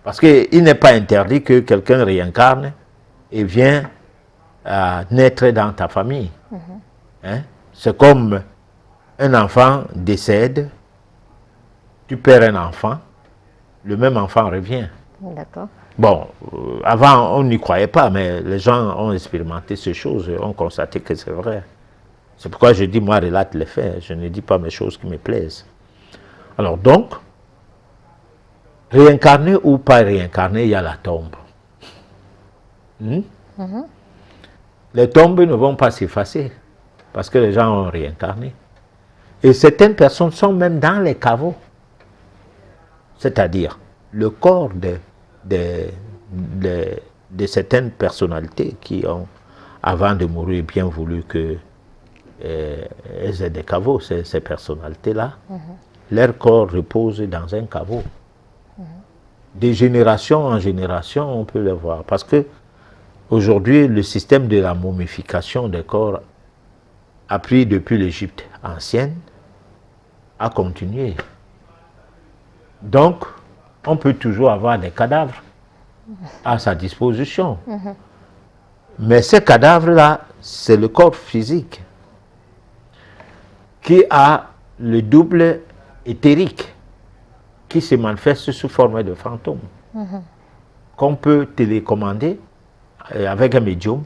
Parce qu'il n'est pas interdit que quelqu'un réincarne et vient naître dans ta famille. Hein? C'est comme un enfant décède, tu perds un enfant, le même enfant revient. D'accord. Bon, avant on n'y croyait pas, mais les gens ont expérimenté ces choses et ont constaté que c'est vrai. C'est pourquoi je dis, moi, relate les faits, je ne dis pas mes choses qui me plaisent. Alors donc, réincarné ou pas réincarné, il y a la tombe. Les tombes ne vont pas s'effacer parce que les gens ont réincarné. Et certaines personnes sont même dans les caveaux. C'est-à-dire, le corps de certaines personnalités qui ont, avant de mourir, bien voulu qu'elles aient des caveaux, ces personnalités-là, leur corps repose dans un caveau. De génération en génération, on peut le voir. Parce que aujourd'hui, le système de la momification des corps a pris depuis l'Égypte ancienne, a continué. Donc, on peut toujours avoir des cadavres à sa disposition. Mais ces cadavres-là, c'est le corps physique qui a le double éthérique qui se manifeste sous forme de fantôme. qu'on peut télécommander avec un médium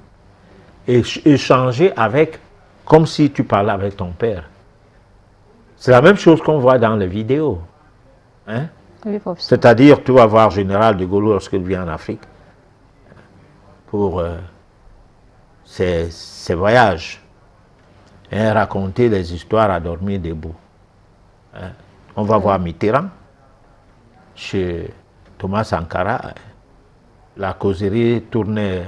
et échanger avec, comme si tu parlais avec ton père. C'est la même chose qu'on voit dans les vidéos. Hein? Oui, professeur. C'est-à-dire, tu vas voir Général de Gaulle lorsqu'il vient en Afrique pour ses voyages et raconter les histoires à dormir debout. Hein? On va voir Mitterrand chez Thomas Sankara. La causerie tournait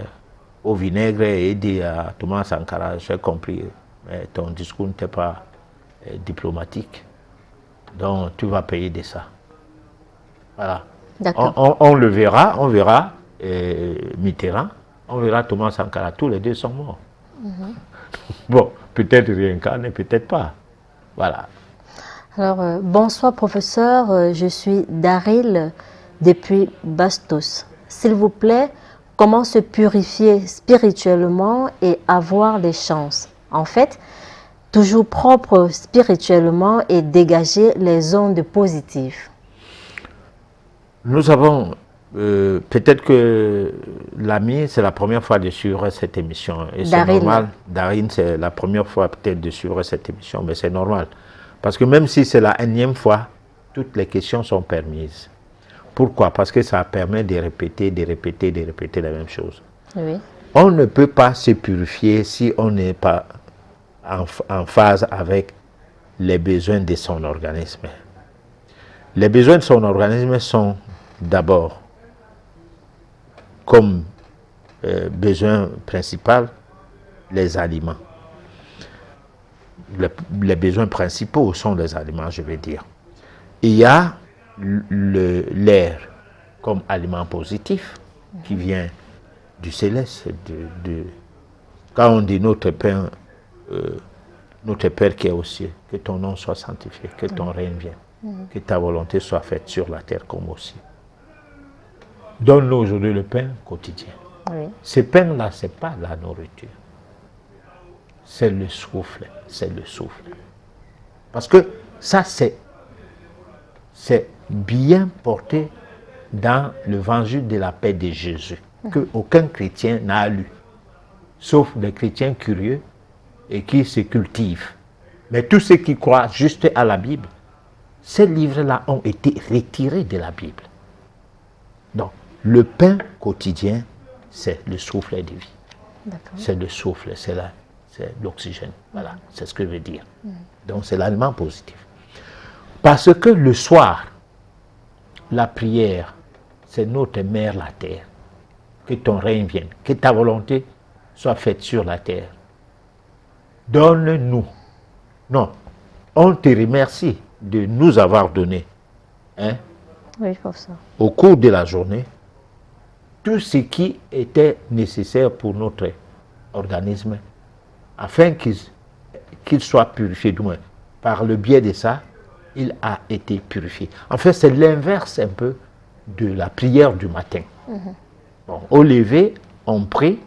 au vinaigre et dit à Thomas Sankara, j'ai compris, mais ton discours n'était pas diplomatique, donc tu vas payer de ça. Voilà. On le verra, on verra Mitterrand, on verra Thomas Sankara, tous les deux sont morts. Bon, peut-être réincarné, peut-être pas. Voilà. Alors, bonsoir professeur, je suis Daryl depuis Bastos. S'il vous plaît, comment se purifier spirituellement et avoir des chances? En fait, toujours propre spirituellement et dégager les ondes positives. Nous avons, peut-être que l'ami, c'est la première fois de suivre cette émission. Et c'est normal. Daryl, c'est la première fois peut-être de suivre cette émission, mais c'est normal. Parce que même si c'est la énième fois, toutes les questions sont permises. Pourquoi? Parce que ça permet de répéter la même chose. Oui. On ne peut pas se purifier si on n'est pas en phase avec les besoins de son organisme. Les besoins de son organisme sont d'abord, comme besoin principal, les aliments. Les besoins principaux sont les aliments, je vais dire. Il y a l'air comme aliment positif qui vient du céleste. Quand on dit notre Père qui est aux cieux, que ton nom soit sanctifié, que ton règne vienne, que ta volonté soit faite sur la terre comme au ciel. Donne-nous aujourd'hui le pain quotidien. Oui. Ce pain-là, ce n'est pas la nourriture. C'est le souffle. Parce que ça, c'est bien porté dans l'évangile de la paix de Jésus, qu'aucun chrétien n'a lu, sauf des chrétiens curieux et qui se cultivent. Mais tous ceux qui croient juste à la Bible, ces livres-là ont été retirés de la Bible. Donc, le pain quotidien, c'est le souffle de vie. C'est le souffle, c'est l'oxygène. Voilà, c'est ce que je veux dire. Donc, c'est l'aliment positif. Parce que le soir, la prière, c'est notre mère la terre. Que ton règne vienne, que ta volonté soit faite sur la terre. Donne-nous. Non, on te remercie de nous avoir donné, hein, Oui, pour ça. au cours de la journée, tout ce qui était nécessaire pour notre organisme, afin qu'il soit purifié, du moins. Par le biais de ça, il a été purifié. En fait, c'est l'inverse un peu de la prière du matin. Bon, au lever, on prie,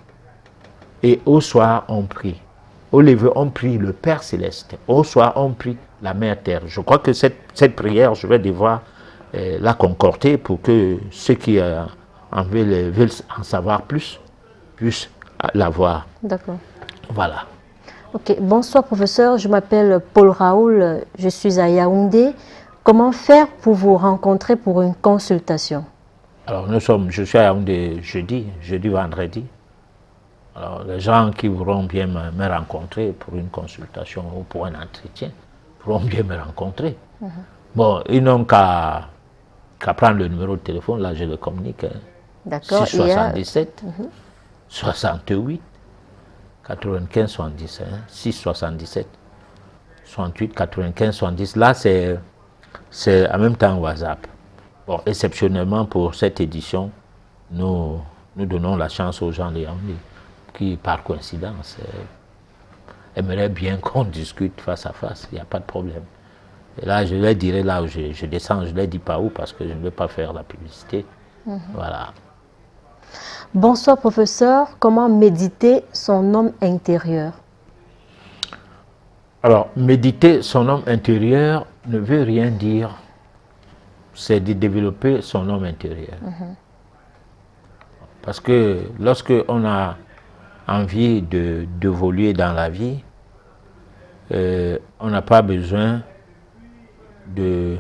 et au soir, on prie. Au lever, on prie le Père Céleste. Au soir, on prie la Mère Terre. Je crois que cette prière, je vais devoir la concorder pour que ceux qui veulent en savoir plus puissent l'avoir. D'accord. Voilà. Ok, bonsoir professeur, je m'appelle Paul Raoul, je suis à Yaoundé. Comment faire pour vous rencontrer pour une consultation? Alors je suis à Yaoundé jeudi, vendredi. Alors les gens qui voudront bien me rencontrer pour une consultation ou pour un entretien pourront bien me rencontrer. Bon, ils n'ont qu'à prendre le numéro de téléphone, là je le communique. D'accord. 677 68 95 70, 677 68 95 70. Là, c'est en même temps WhatsApp. Bon, exceptionnellement pour cette édition, nous donnons la chance aux gens de Yaoundé qui, par coïncidence, aimeraient bien qu'on discute face à face. Il n'y a pas de problème. Et là, je leur dirai là où je descends, je ne leur dis pas où parce que je ne veux pas faire la publicité. Voilà. Bonsoir professeur, comment méditer son homme intérieur? Alors, méditer son homme intérieur ne veut rien dire, c'est de développer son homme intérieur. Parce que lorsque on a envie d'évoluer dans la vie, on n'a pas besoin de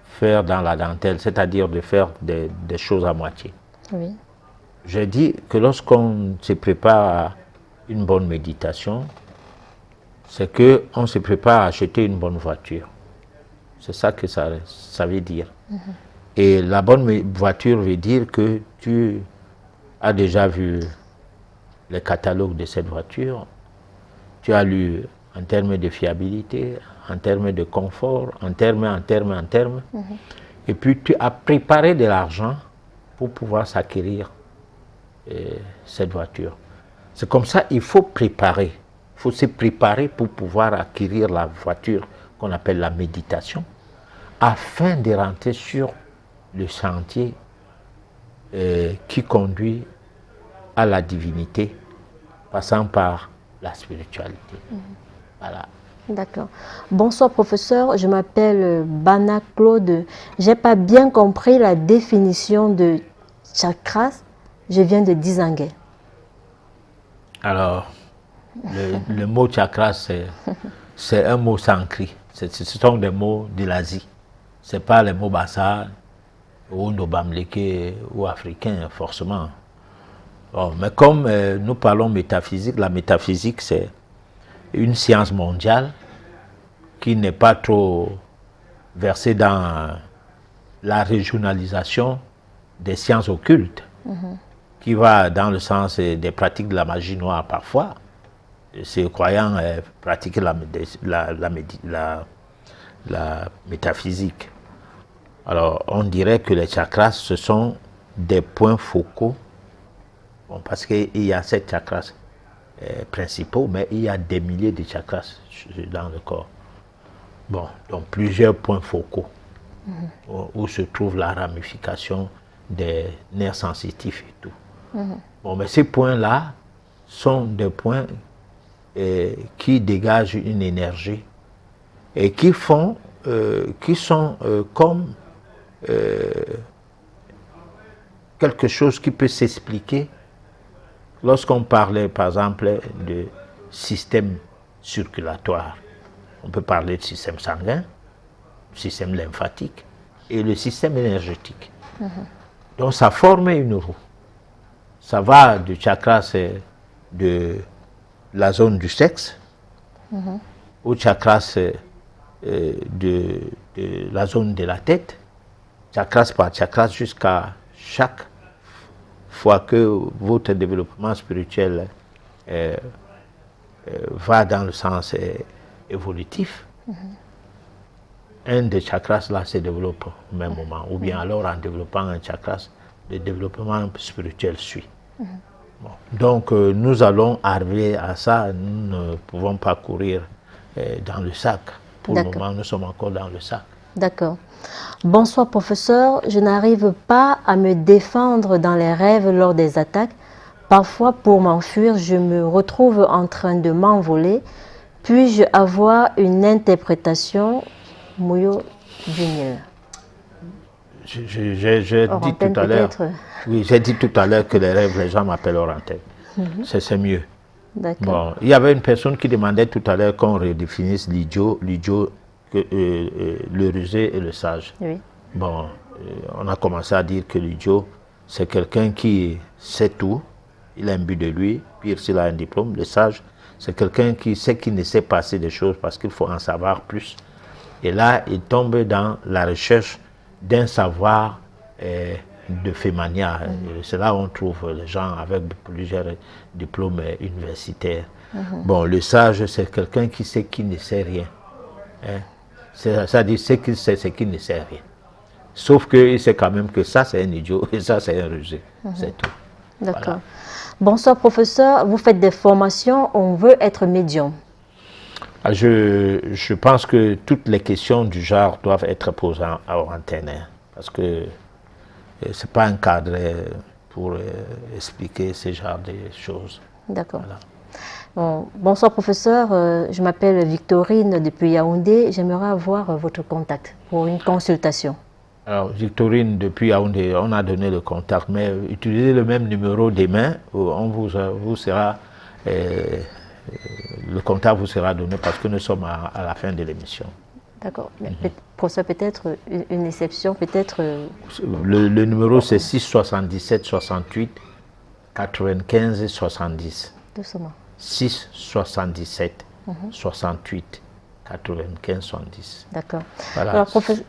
faire dans la dentelle, c'est-à-dire de faire des choses à moitié. Oui. J'ai dit que lorsqu'on se prépare à une bonne méditation, c'est qu'on se prépare à acheter une bonne voiture. C'est ça que ça veut dire. Et la bonne voiture veut dire que tu as déjà vu le catalogue de cette voiture, tu as lu en termes de fiabilité, en termes de confort, en termes. Et puis tu as préparé de l'argent pour pouvoir s'acquérir cette voiture. C'est comme ça, il faut préparer. Il faut se préparer pour pouvoir acquérir la voiture qu'on appelle la méditation, afin de rentrer sur le sentier qui conduit à la divinité, passant par la spiritualité. Voilà. D'accord. Bonsoir professeur, je m'appelle Bana Claude. J'ai pas bien compris la définition de chakras. Je viens de Dizangué. Alors, le mot chakra, c'est un mot sanskrit. Ce sont des mots de l'Asie. Ce n'est pas les mots bassa ou ndobamleke ou africains, forcément. Bon, mais comme nous parlons métaphysique, la métaphysique, c'est une science mondiale qui n'est pas trop versée dans la régionalisation des sciences occultes, qui va dans le sens des pratiques de la magie noire parfois. Ces croyants pratiquent la métaphysique. Alors, on dirait que les chakras, ce sont des points focaux, bon, parce qu'il y a 7 chakras principaux, mais il y a des milliers de chakras dans le corps. Bon, donc plusieurs points focaux, où se trouve la ramification des nerfs sensitifs et tout. Bon, mais ces points-là sont des points qui dégagent une énergie et qui sont comme quelque chose qui peut s'expliquer lorsqu'on parlait par exemple de système circulatoire. On peut parler de système sanguin, système lymphatique et le système énergétique. Donc ça forme une roue. Ça va du chakra, c'est de la zone du sexe, au chakra, c'est de la zone de la tête, chakras par chakras, jusqu'à chaque fois que votre développement spirituel va dans le sens évolutif, un des chakras là se développe au même moment, ou bien alors en développant un chakra, le développement spirituel suit. Bon. Donc nous allons arriver à ça, nous ne pouvons pas courir dans le sac. Pour le moment, nous sommes encore dans le sac. D'accord. Bonsoir professeur, je n'arrive pas à me défendre dans les rêves lors des attaques. Parfois, pour m'enfuir, je me retrouve en train de m'envoler. Puis-je avoir une interprétation Mouyo Junior? J'ai dit tout à l'heure. Oui, j'ai dit tout à l'heure que les rêves, les gens m'appellent hors antenne. C'est mieux. Bon, il y avait une personne qui demandait tout à l'heure qu'on redéfinisse l'idiot, le rusé et le sage. Oui. Bon, on a commencé à dire que l'idiot, c'est quelqu'un qui sait tout, il a un but de lui, pire s'il a un diplôme. Le sage, c'est quelqu'un qui sait qu'il ne sait pas assez de choses parce qu'il faut en savoir plus. Et là, il tombe dans la recherche d'un savoir de fémania. C'est là où on trouve les gens avec plusieurs diplômes universitaires. Bon, le sage, c'est quelqu'un qui sait qu'il ne sait rien. C'est-à-dire, c'est qu'il sait, c'est qu'il ne sait rien. Sauf qu'il sait quand même que ça, c'est un idiot et ça, c'est un rusé. C'est tout. D'accord. Voilà. Bonsoir, professeur. Vous faites des formations, on veut être médium. Je pense que toutes les questions du genre doivent être posées en antenne, parce que ce n'est pas un cadre pour expliquer ce genre de choses. D'accord. Voilà. Bon, bonsoir professeur, je m'appelle Victorine depuis Yaoundé. J'aimerais avoir votre contact pour une consultation. Alors, Victorine, depuis Yaoundé, on a donné le contact, mais utilisez le même numéro demain, on vous sera, le contact vous sera donné parce que nous sommes à la fin de l'émission. D'accord. Pour ça, peut-être une exception, peut-être... Le numéro, c'est 677 68 95 70. Doucement. 677 68 95 70. D'accord. Voilà. Alors, professeur...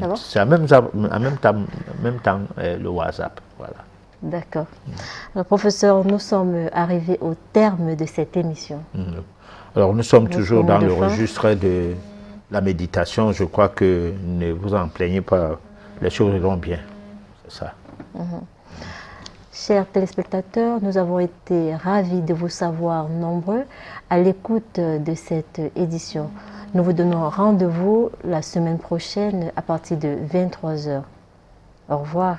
Ça va? C'est en même temps le WhatsApp. Voilà. D'accord. Alors, professeur, nous sommes arrivés au terme de cette émission. Alors, nous sommes toujours dans le fin. registre de la méditation. Je crois que ne vous en plaignez pas, les choses iront bien. C'est ça. Chers téléspectateurs, nous avons été ravis de vous savoir nombreux à l'écoute de cette édition. Nous vous donnons rendez-vous la semaine prochaine à partir de 23h. Au revoir.